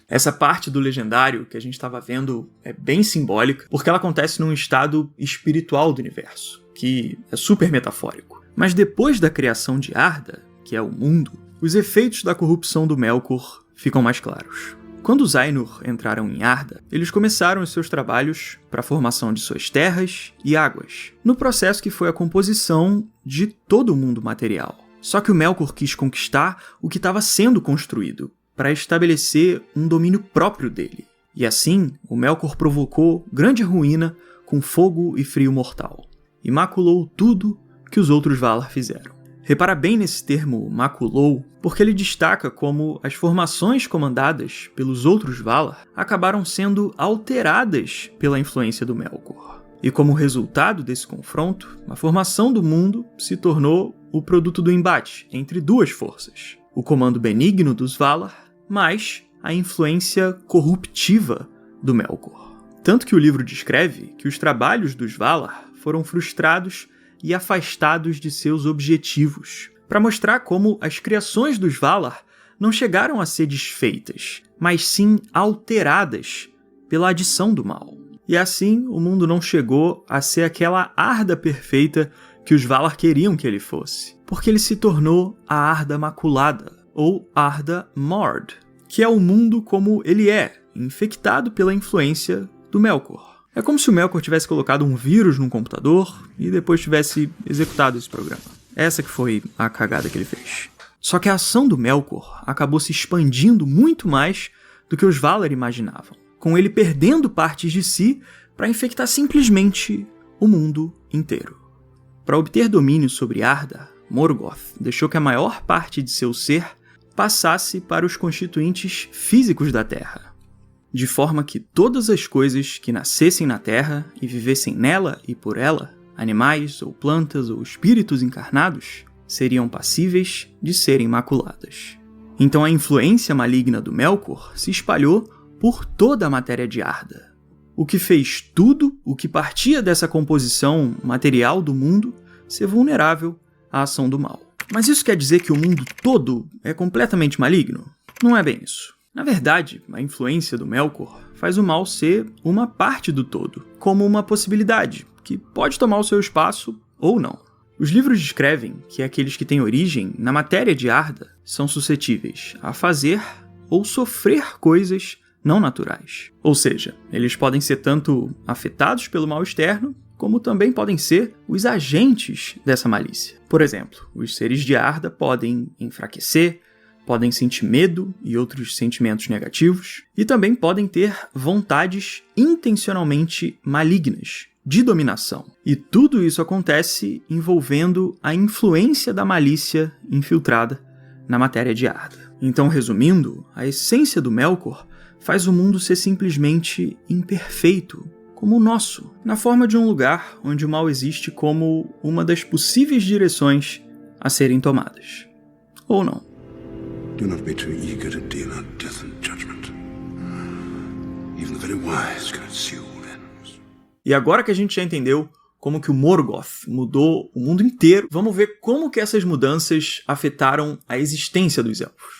Essa parte do Legendário que a gente estava vendo é bem simbólica, porque ela acontece num estado espiritual do universo, que é super metafórico. Mas depois da criação de Arda, que é o mundo, os efeitos da corrupção do Melkor ficam mais claros. Quando os Ainur entraram em Arda, eles começaram os seus trabalhos para a formação de suas terras e águas, no processo que foi a composição de todo o mundo material. Só que o Melkor quis conquistar o que estava sendo construído, para estabelecer um domínio próprio dele. E assim, o Melkor provocou grande ruína com fogo e frio mortal, e maculou tudo que os outros Valar fizeram. Repara bem nesse termo maculou, porque ele destaca como as formações comandadas pelos outros Valar acabaram sendo alteradas pela influência do Melkor. E como resultado desse confronto, a formação do mundo se tornou o produto do embate entre duas forças: o comando benigno dos Valar, mais a influência corruptiva do Melkor. Tanto que o livro descreve que os trabalhos dos Valar foram frustrados e afastados de seus objetivos, para mostrar como as criações dos Valar não chegaram a ser desfeitas, mas sim alteradas pela adição do mal. E assim, o mundo não chegou a ser aquela Arda perfeita que os Valar queriam que ele fosse, porque ele se tornou a Arda Maculada, ou Arda Mord, que é o mundo como ele é, infectado pela influência do Melkor. É como se o Melkor tivesse colocado um vírus num computador e depois tivesse executado esse programa. Essa que foi a cagada que ele fez. Só que a ação do Melkor acabou se expandindo muito mais do que os Valar imaginavam, com ele perdendo partes de si para infectar simplesmente o mundo inteiro. Para obter domínio sobre Arda, Morgoth deixou que a maior parte de seu ser passasse para os constituintes físicos da Terra, de forma que todas as coisas que nascessem na Terra e vivessem nela e por ela, animais ou plantas ou espíritos encarnados, seriam passíveis de serem maculadas. Então a influência maligna do Melkor se espalhou por toda a matéria de Arda, o que fez tudo o que partia dessa composição material do mundo ser vulnerável à ação do mal. Mas isso quer dizer que o mundo todo é completamente maligno? Não é bem isso. Na verdade, a influência do Melkor faz o mal ser uma parte do todo, como uma possibilidade, que pode tomar o seu espaço ou não. Os livros descrevem que aqueles que têm origem na matéria de Arda são suscetíveis a fazer ou sofrer coisas não naturais. Ou seja, eles podem ser tanto afetados pelo mal externo, como também podem ser os agentes dessa malícia. Por exemplo, os seres de Arda podem enfraquecer, podem sentir medo e outros sentimentos negativos, e também podem ter vontades intencionalmente malignas, de dominação. E tudo isso acontece envolvendo a influência da malícia infiltrada na matéria de Arda. Então, resumindo, a essência do Melkor faz o mundo ser simplesmente imperfeito, como o nosso, na forma de um lugar onde o mal existe como uma das possíveis direções a serem tomadas. Ou não. Do not be too eager to deal out death and judgment. Even the very wise cannot see all ends. E agora que a gente já entendeu como que o Morgoth mudou o mundo inteiro, vamos ver como que essas mudanças afetaram a existência dos elfos.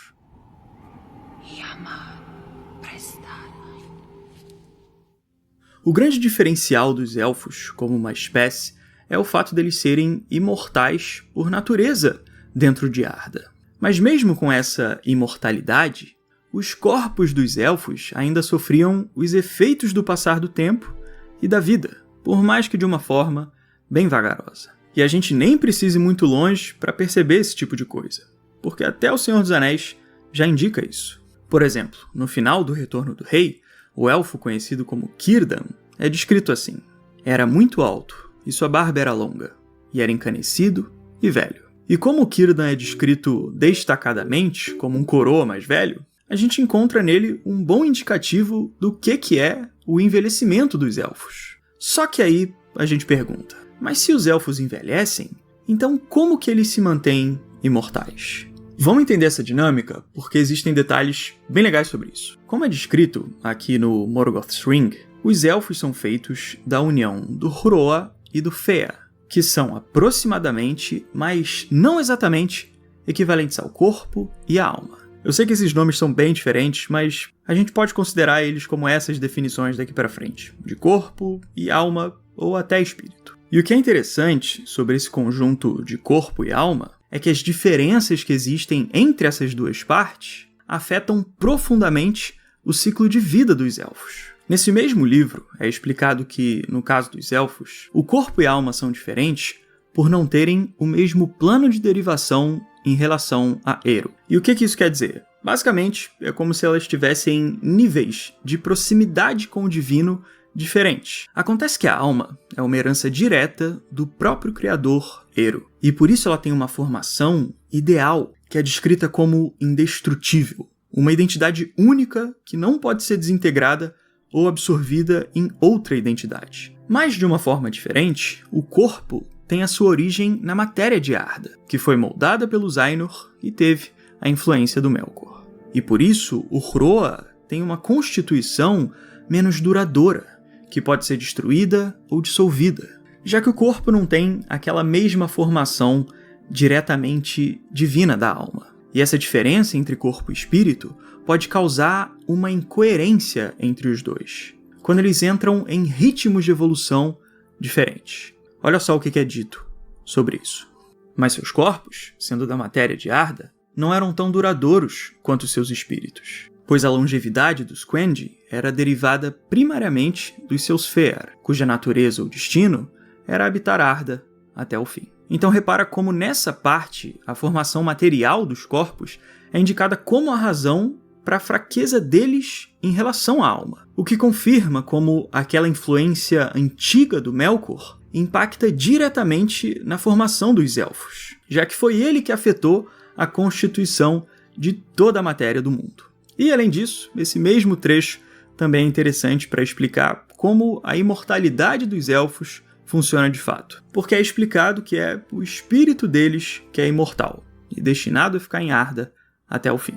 O grande diferencial dos elfos como uma espécie é o fato deles serem imortais por natureza dentro de Arda. Mas mesmo com essa imortalidade, os corpos dos elfos ainda sofriam os efeitos do passar do tempo e da vida, por mais que de uma forma bem vagarosa. E a gente nem precisa ir muito longe para perceber esse tipo de coisa, porque até o Senhor dos Anéis já indica isso. Por exemplo, no final do Retorno do Rei, o elfo conhecido como Círdan é descrito assim: era muito alto, e sua barba era longa, e era encanecido e velho. E como o Círdan é descrito destacadamente como um coroa mais velho, a gente encontra nele um bom indicativo do que é o envelhecimento dos elfos. Só que aí a gente pergunta, mas se os elfos envelhecem, então como que eles se mantêm imortais? Vamos entender essa dinâmica porque existem detalhes bem legais sobre isso. Como é descrito aqui no Morgoth's Ring, os elfos são feitos da união do Hroa e do Fëa, que são aproximadamente, mas não exatamente, equivalentes ao corpo e à alma. Eu sei que esses nomes são bem diferentes, mas a gente pode considerar eles como essas definições daqui para frente, de corpo e alma ou até espírito. E o que é interessante sobre esse conjunto de corpo e alma é que as diferenças que existem entre essas duas partes afetam profundamente o ciclo de vida dos elfos. Nesse mesmo livro, é explicado que, no caso dos elfos, o corpo e a alma são diferentes por não terem o mesmo plano de derivação em relação a Eru. E o que isso quer dizer? Basicamente, é como se elas tivessem níveis de proximidade com o divino diferentes. Acontece que a alma é uma herança direta do próprio criador, Eru, e por isso ela tem uma formação ideal, que é descrita como indestrutível, uma identidade única que não pode ser desintegrada ou absorvida em outra identidade. Mas, de uma forma diferente, o corpo tem a sua origem na matéria de Arda, que foi moldada pelos Ainur e teve a influência do Melkor. E por isso, o Hroa tem uma constituição menos duradoura, que pode ser destruída ou dissolvida, já que o corpo não tem aquela mesma formação diretamente divina da alma. E essa diferença entre corpo e espírito pode causar uma incoerência entre os dois, quando eles entram em ritmos de evolução diferentes. Olha só o que é dito sobre isso. Mas seus corpos, sendo da matéria de Arda, não eram tão duradouros quanto seus espíritos, pois a longevidade dos Quendi era derivada primariamente dos seus Fear, cuja natureza ou destino era habitar Arda até o fim. Então repara como nessa parte a formação material dos corpos é indicada como a razão para a fraqueza deles em relação à alma, o que confirma como aquela influência antiga do Melkor impacta diretamente na formação dos elfos, já que foi ele que afetou a constituição de toda a matéria do mundo. E além disso, esse mesmo trecho também é interessante para explicar como a imortalidade dos elfos funciona de fato, porque é explicado que é o espírito deles que é imortal e destinado a ficar em Arda até o fim.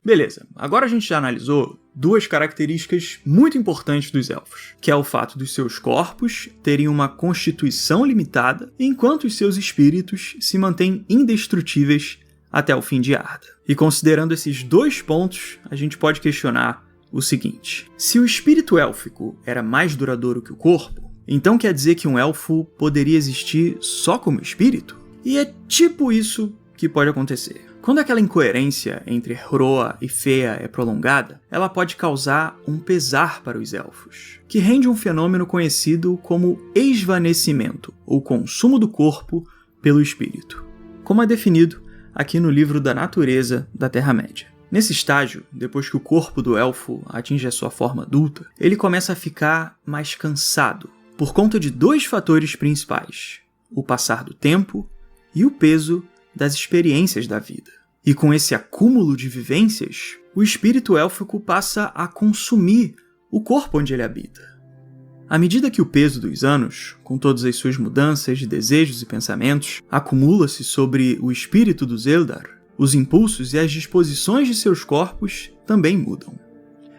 Beleza, agora a gente já analisou duas características muito importantes dos elfos, que é o fato dos seus corpos terem uma constituição limitada, enquanto os seus espíritos se mantêm indestrutíveis até o fim de Arda. E considerando esses dois pontos, a gente pode questionar o seguinte: se o espírito élfico era mais duradouro que o corpo, então quer dizer que um elfo poderia existir só como espírito? E é tipo isso que pode acontecer. Quando aquela incoerência entre Hroa e Fëa é prolongada, ela pode causar um pesar para os elfos, que rende um fenômeno conhecido como esvanecimento, ou consumo do corpo pelo espírito, como é definido aqui no livro da Natureza da Terra-média. Nesse estágio, depois que o corpo do elfo atinge a sua forma adulta, ele começa a ficar mais cansado, por conta de dois fatores principais: o passar do tempo e o peso das experiências da vida. E com esse acúmulo de vivências, o espírito élfico passa a consumir o corpo onde ele habita. À medida que o peso dos anos, com todas as suas mudanças de desejos e pensamentos, acumula-se sobre o espírito dos Eldar, os impulsos e as disposições de seus corpos também mudam.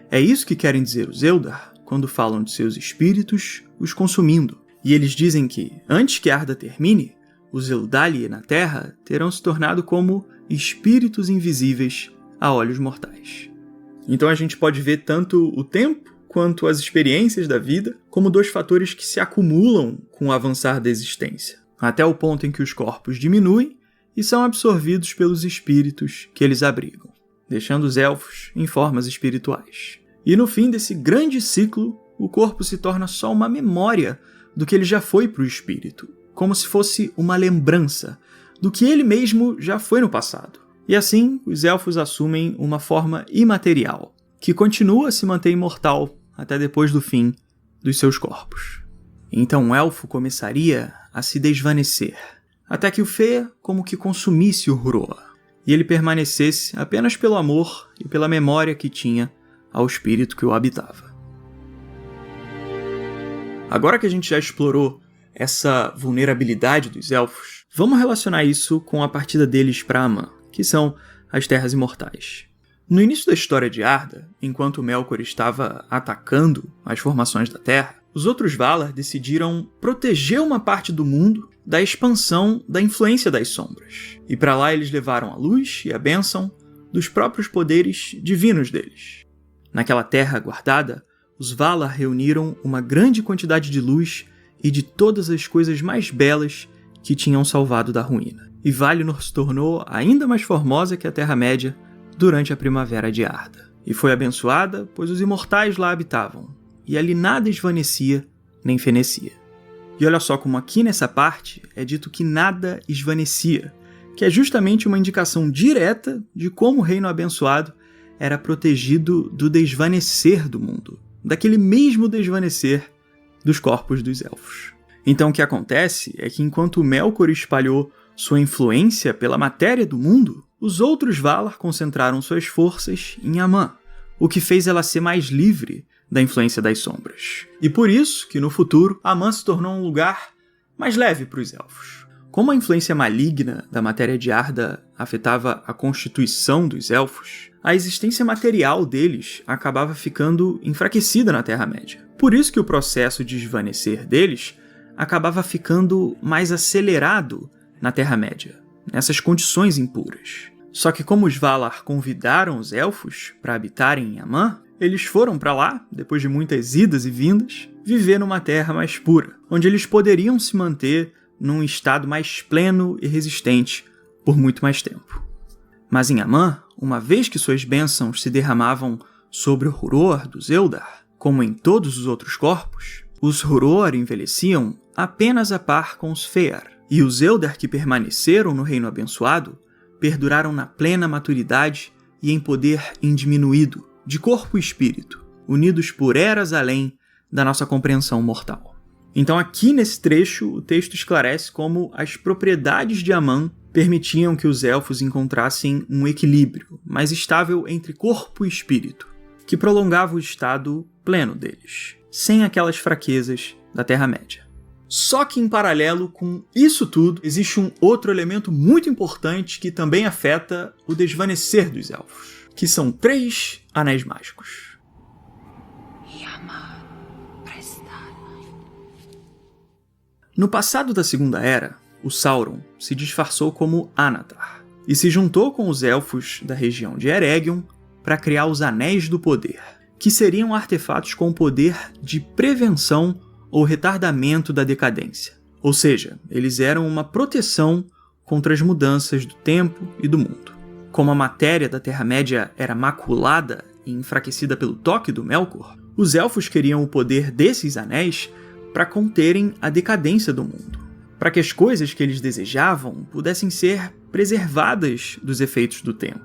É isso que querem dizer os Eldar quando falam de seus espíritos os consumindo. E eles dizem que, antes que Arda termine, os Eldali na Terra terão se tornado como espíritos invisíveis a olhos mortais. Então a gente pode ver tanto o tempo quanto as experiências da vida como dois fatores que se acumulam com o avançar da existência, até o ponto em que os corpos diminuem e são absorvidos pelos espíritos que eles abrigam, deixando os elfos em formas espirituais. E no fim desse grande ciclo, o corpo se torna só uma memória do que ele já foi para o espírito, como se fosse uma lembrança do que ele mesmo já foi no passado. E assim, os elfos assumem uma forma imaterial, que continua a se manter imortal até depois do fim dos seus corpos. Então o elfo começaria a se desvanecer, até que o Fëa como que consumisse o Hroa, e ele permanecesse apenas pelo amor e pela memória que tinha ao espírito que o habitava. Agora que a gente já explorou essa vulnerabilidade dos elfos, vamos relacionar isso com a partida deles para Aman, que são as Terras Imortais. No início da história de Arda, enquanto Melkor estava atacando as formações da Terra, os outros Valar decidiram proteger uma parte do mundo da expansão da influência das sombras. E para lá eles levaram a luz e a bênção dos próprios poderes divinos deles. Naquela terra guardada, os Valar reuniram uma grande quantidade de luz e de todas as coisas mais belas que tinham salvado da ruína. E Valinor se tornou ainda mais formosa que a Terra-média durante a Primavera de Arda. E foi abençoada, pois os imortais lá habitavam, e ali nada esvanecia nem fenecia. E olha só como aqui nessa parte é dito que nada esvanecia, que é justamente uma indicação direta de como o Reino Abençoado era protegido do desvanecer do mundo, daquele mesmo desvanecer dos corpos dos elfos. Então o que acontece é que enquanto Melkor espalhou sua influência pela matéria do mundo, os outros Valar concentraram suas forças em Amã, o que fez ela ser mais livre da influência das sombras. E por isso que no futuro Amã se tornou um lugar mais leve para os elfos. Como a influência maligna da matéria de Arda afetava a constituição dos elfos, a existência material deles acabava ficando enfraquecida na Terra-média. Por isso que o processo de desvanecer deles acabava ficando mais acelerado na Terra-média, nessas condições impuras. Só que como os Valar convidaram os elfos para habitarem em Amã, eles foram para lá, depois de muitas idas e vindas, viver numa terra mais pura, onde eles poderiam se manter num estado mais pleno e resistente por muito mais tempo. Mas em Amã, uma vez que suas bênçãos se derramavam sobre o Huror dos Eldar, como em todos os outros corpos, os Huror envelheciam apenas a par com os Fear, e os Eldar que permaneceram no Reino Abençoado perduraram na plena maturidade e em poder indiminuído, de corpo e espírito, unidos por eras além da nossa compreensão mortal. Então aqui nesse trecho o texto esclarece como as propriedades de Amã permitiam que os elfos encontrassem um equilíbrio mais estável entre corpo e espírito, que prolongava o estado pleno deles, sem aquelas fraquezas da Terra-média. Só que em paralelo com isso tudo, existe um outro elemento muito importante que também afeta o desvanecer dos elfos, que são 3 anéis mágicos. No passado da Segunda Era, o Sauron se disfarçou como Anatar e se juntou com os elfos da região de Eregion para criar os Anéis do Poder, que seriam artefatos com o poder de prevenção ou retardamento da decadência. Ou seja, eles eram uma proteção contra as mudanças do tempo e do mundo. Como a matéria da Terra-média era maculada e enfraquecida pelo toque do Melkor, os elfos queriam o poder desses anéis para conterem a decadência do mundo, para que as coisas que eles desejavam pudessem ser preservadas dos efeitos do tempo.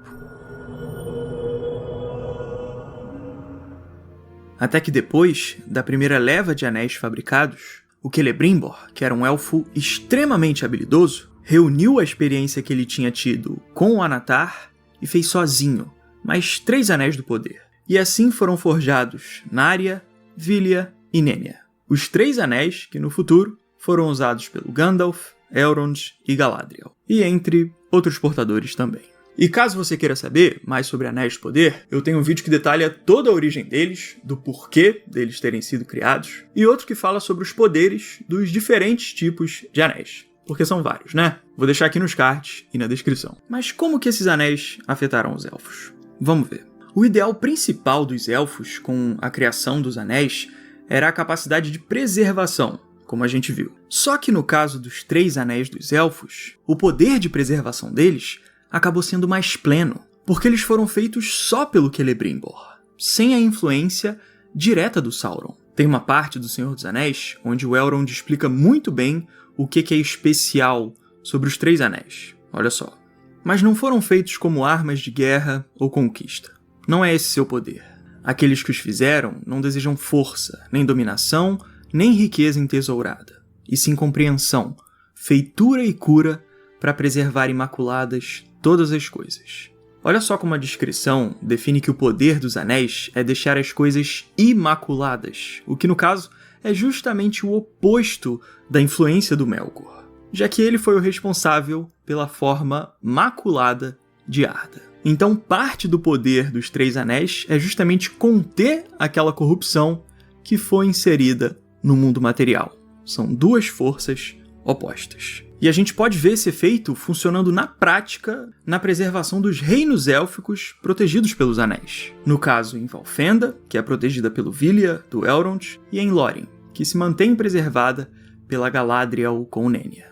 Até que depois da primeira leva de anéis fabricados, o Celebrimbor, que era um elfo extremamente habilidoso, reuniu a experiência que ele tinha tido com o Anatar e fez sozinho mais 3 anéis do poder. E assim foram forjados Narya, Vilya e Nenya. Os 3 anéis que no futuro foram usados pelo Gandalf, Elrond e Galadriel, e entre outros portadores também. E caso você queira saber mais sobre Anéis de Poder, eu tenho um vídeo que detalha toda a origem deles, do porquê deles terem sido criados, e outro que fala sobre os poderes dos diferentes tipos de anéis. Porque são vários, né? Vou deixar aqui nos cards e na descrição. Mas como que esses anéis afetaram os elfos? Vamos ver. O ideal principal dos elfos com a criação dos anéis era a capacidade de preservação, como a gente viu. Só que no caso dos 3 anéis dos elfos, o poder de preservação deles acabou sendo mais pleno, porque eles foram feitos só pelo Celebrimbor, sem a influência direta do Sauron. Tem uma parte do Senhor dos Anéis onde o Elrond explica muito bem o que é especial sobre os 3 anéis. Olha só. Mas não foram feitos como armas de guerra ou conquista. Não é esse seu poder. Aqueles que os fizeram não desejam força, nem dominação, nem riqueza entesourada, e sim compreensão, feitura e cura para preservar imaculadas todas as coisas. Olha só como a descrição define que o poder dos anéis é deixar as coisas imaculadas, o que no caso é justamente o oposto da influência do Melkor, já que ele foi o responsável pela forma maculada de Arda. Então parte do poder dos 3 anéis é justamente conter aquela corrupção que foi inserida no mundo material. São 2 forças opostas. E a gente pode ver esse efeito funcionando na prática na preservação dos reinos élficos protegidos pelos anéis. No caso, em Valfenda, que é protegida pelo Vilya, do Elrond, e em Lórien, que se mantém preservada pela Galadriel com Nenya.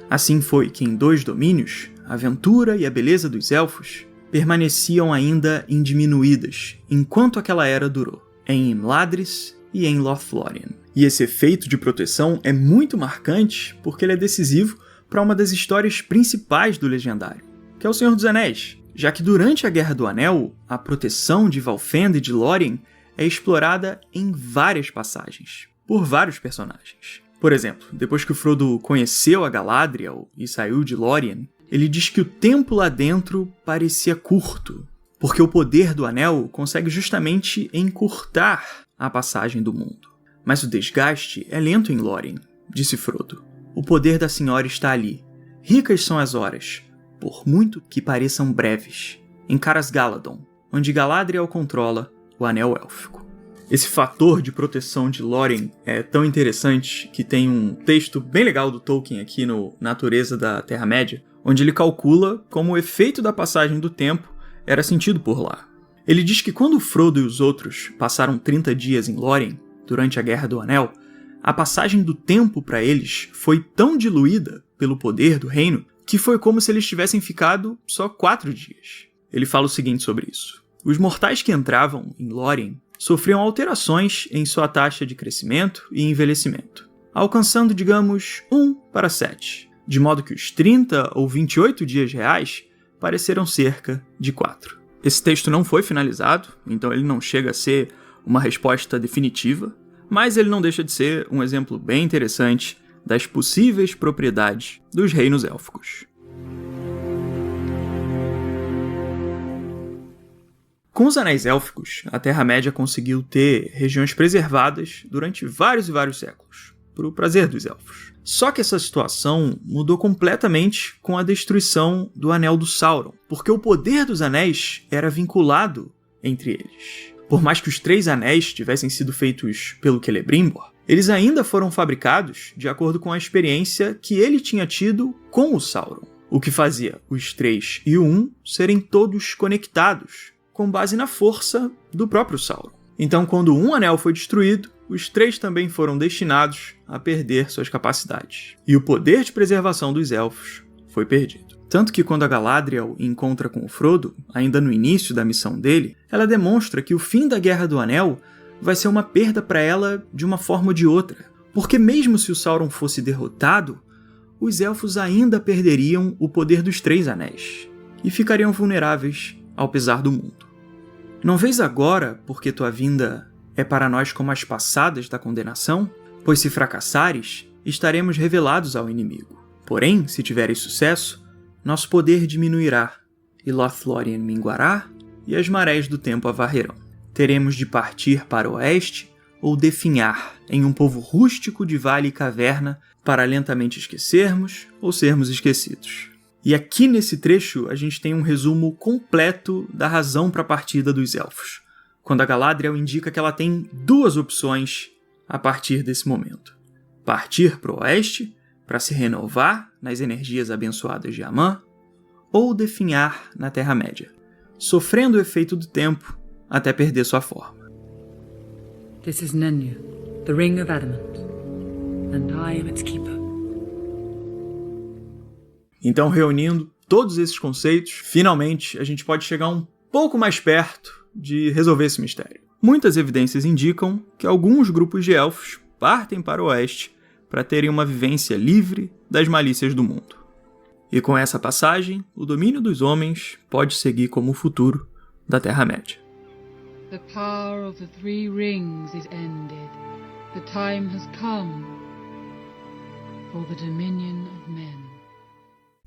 Assim foi que em 2 domínios, a aventura e a beleza dos elfos permaneciam ainda indiminuídas enquanto aquela era durou, em Imladris e em Lothlórien. E esse efeito de proteção é muito marcante porque ele é decisivo para uma das histórias principais do Legendário, que é o Senhor dos Anéis, já que durante a Guerra do Anel, a proteção de Valfenda e de Lórien é explorada em várias passagens, por vários personagens. Por exemplo, depois que o Frodo conheceu a Galadriel e saiu de Lórien, ele diz que o tempo lá dentro parecia curto, porque o poder do Anel consegue justamente encurtar a passagem do mundo. Mas o desgaste é lento em Lórien, disse Frodo. O poder da Senhora está ali. Ricas são as horas, por muito que pareçam breves, em Caras Galadon, onde Galadriel controla o Anel Élfico. Esse fator de proteção de Lórien é tão interessante que tem um texto bem legal do Tolkien aqui no Natureza da Terra-média, onde ele calcula como o efeito da passagem do tempo era sentido por lá. Ele diz que quando Frodo e os outros passaram 30 dias em Lórien, durante a Guerra do Anel, a passagem do tempo para eles foi tão diluída pelo poder do reino que foi como se eles tivessem ficado só 4 dias. Ele fala o seguinte sobre isso. Os mortais que entravam em Lórien sofriam alterações em sua taxa de crescimento e envelhecimento, alcançando, digamos, 1:7, de modo que os 30 ou 28 dias reais pareceram cerca de 4. Esse texto não foi finalizado, então ele não chega a ser uma resposta definitiva, mas ele não deixa de ser um exemplo bem interessante das possíveis propriedades dos reinos élficos. Com os Anéis Élficos, a Terra-média conseguiu ter regiões preservadas durante vários e vários séculos, para o prazer dos elfos. Só que essa situação mudou completamente com a destruição do Anel do Sauron, porque o poder dos anéis era vinculado entre eles. Por mais que os 3 anéis tivessem sido feitos pelo Celebrimbor, eles ainda foram fabricados de acordo com a experiência que ele tinha tido com o Sauron, o que fazia os 3 e o 1 serem todos conectados, com base na força do próprio Sauron. Então, quando um anel foi destruído, os 3 também foram destinados a perder suas capacidades. E o poder de preservação dos elfos foi perdido. Tanto que quando a Galadriel encontra com o Frodo, ainda no início da missão dele, ela demonstra que o fim da Guerra do Anel vai ser uma perda para ela de uma forma ou de outra. Porque mesmo se o Sauron fosse derrotado, os elfos ainda perderiam o poder dos 3 anéis e ficariam vulneráveis ao pesar do mundo. Não vês agora, porque tua vinda é para nós como as passadas da condenação? Pois se fracassares, estaremos revelados ao inimigo. Porém, se tiveres sucesso, nosso poder diminuirá, e Lothlórien minguará, e as marés do tempo a varrerão. Teremos de partir para o oeste, ou definhar em um povo rústico de vale e caverna, para lentamente esquecermos ou sermos esquecidos. E aqui nesse trecho a gente tem um resumo completo da razão para a partida dos elfos, quando a Galadriel indica que ela tem 2 opções a partir desse momento. Partir para o oeste, para se renovar nas energias abençoadas de Amã, ou definhar na Terra-média, sofrendo o efeito do tempo até perder sua forma. This is Nennu, the Ring of Adamant, and I am its keeper. Então, reunindo todos esses conceitos, finalmente a gente pode chegar um pouco mais perto de resolver esse mistério. Muitas evidências indicam que alguns grupos de elfos partem para o oeste para terem uma vivência livre das malícias do mundo. E com essa passagem, o domínio dos homens pode seguir como o futuro da Terra-média. The power of the 3 rings is ended. The time has come for the dominion of men.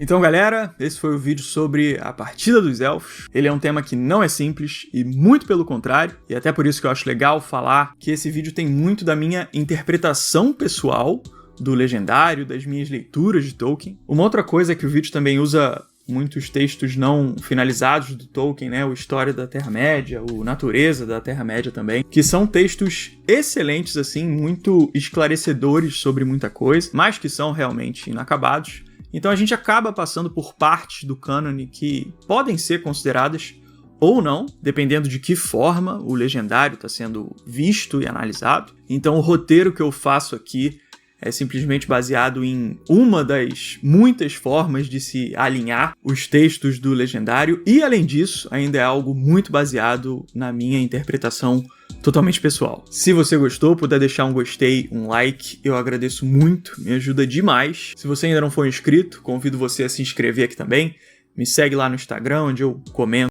Então, galera, esse foi o vídeo sobre a partida dos elfos. Ele é um tema que não é simples e muito pelo contrário, e até por isso que eu acho legal falar que esse vídeo tem muito da minha interpretação pessoal do Legendário, das minhas leituras de Tolkien. Uma outra coisa é que o vídeo também usa muitos textos não finalizados do Tolkien, né? O História da Terra-média, o Natureza da Terra-média também, que são textos excelentes, assim, muito esclarecedores sobre muita coisa, mas que são realmente inacabados. Então a gente acaba passando por partes do cânone que podem ser consideradas ou não, dependendo de que forma o Legendário está sendo visto e analisado. Então o roteiro que eu faço aqui é simplesmente baseado em uma das muitas formas de se alinhar os textos do Legendário e, além disso, ainda é algo muito baseado na minha interpretação totalmente pessoal. Se você gostou, puder deixar um gostei, um like, eu agradeço muito, me ajuda demais. Se você ainda não for inscrito, convido você a se inscrever aqui também. Me segue lá no Instagram, onde eu comento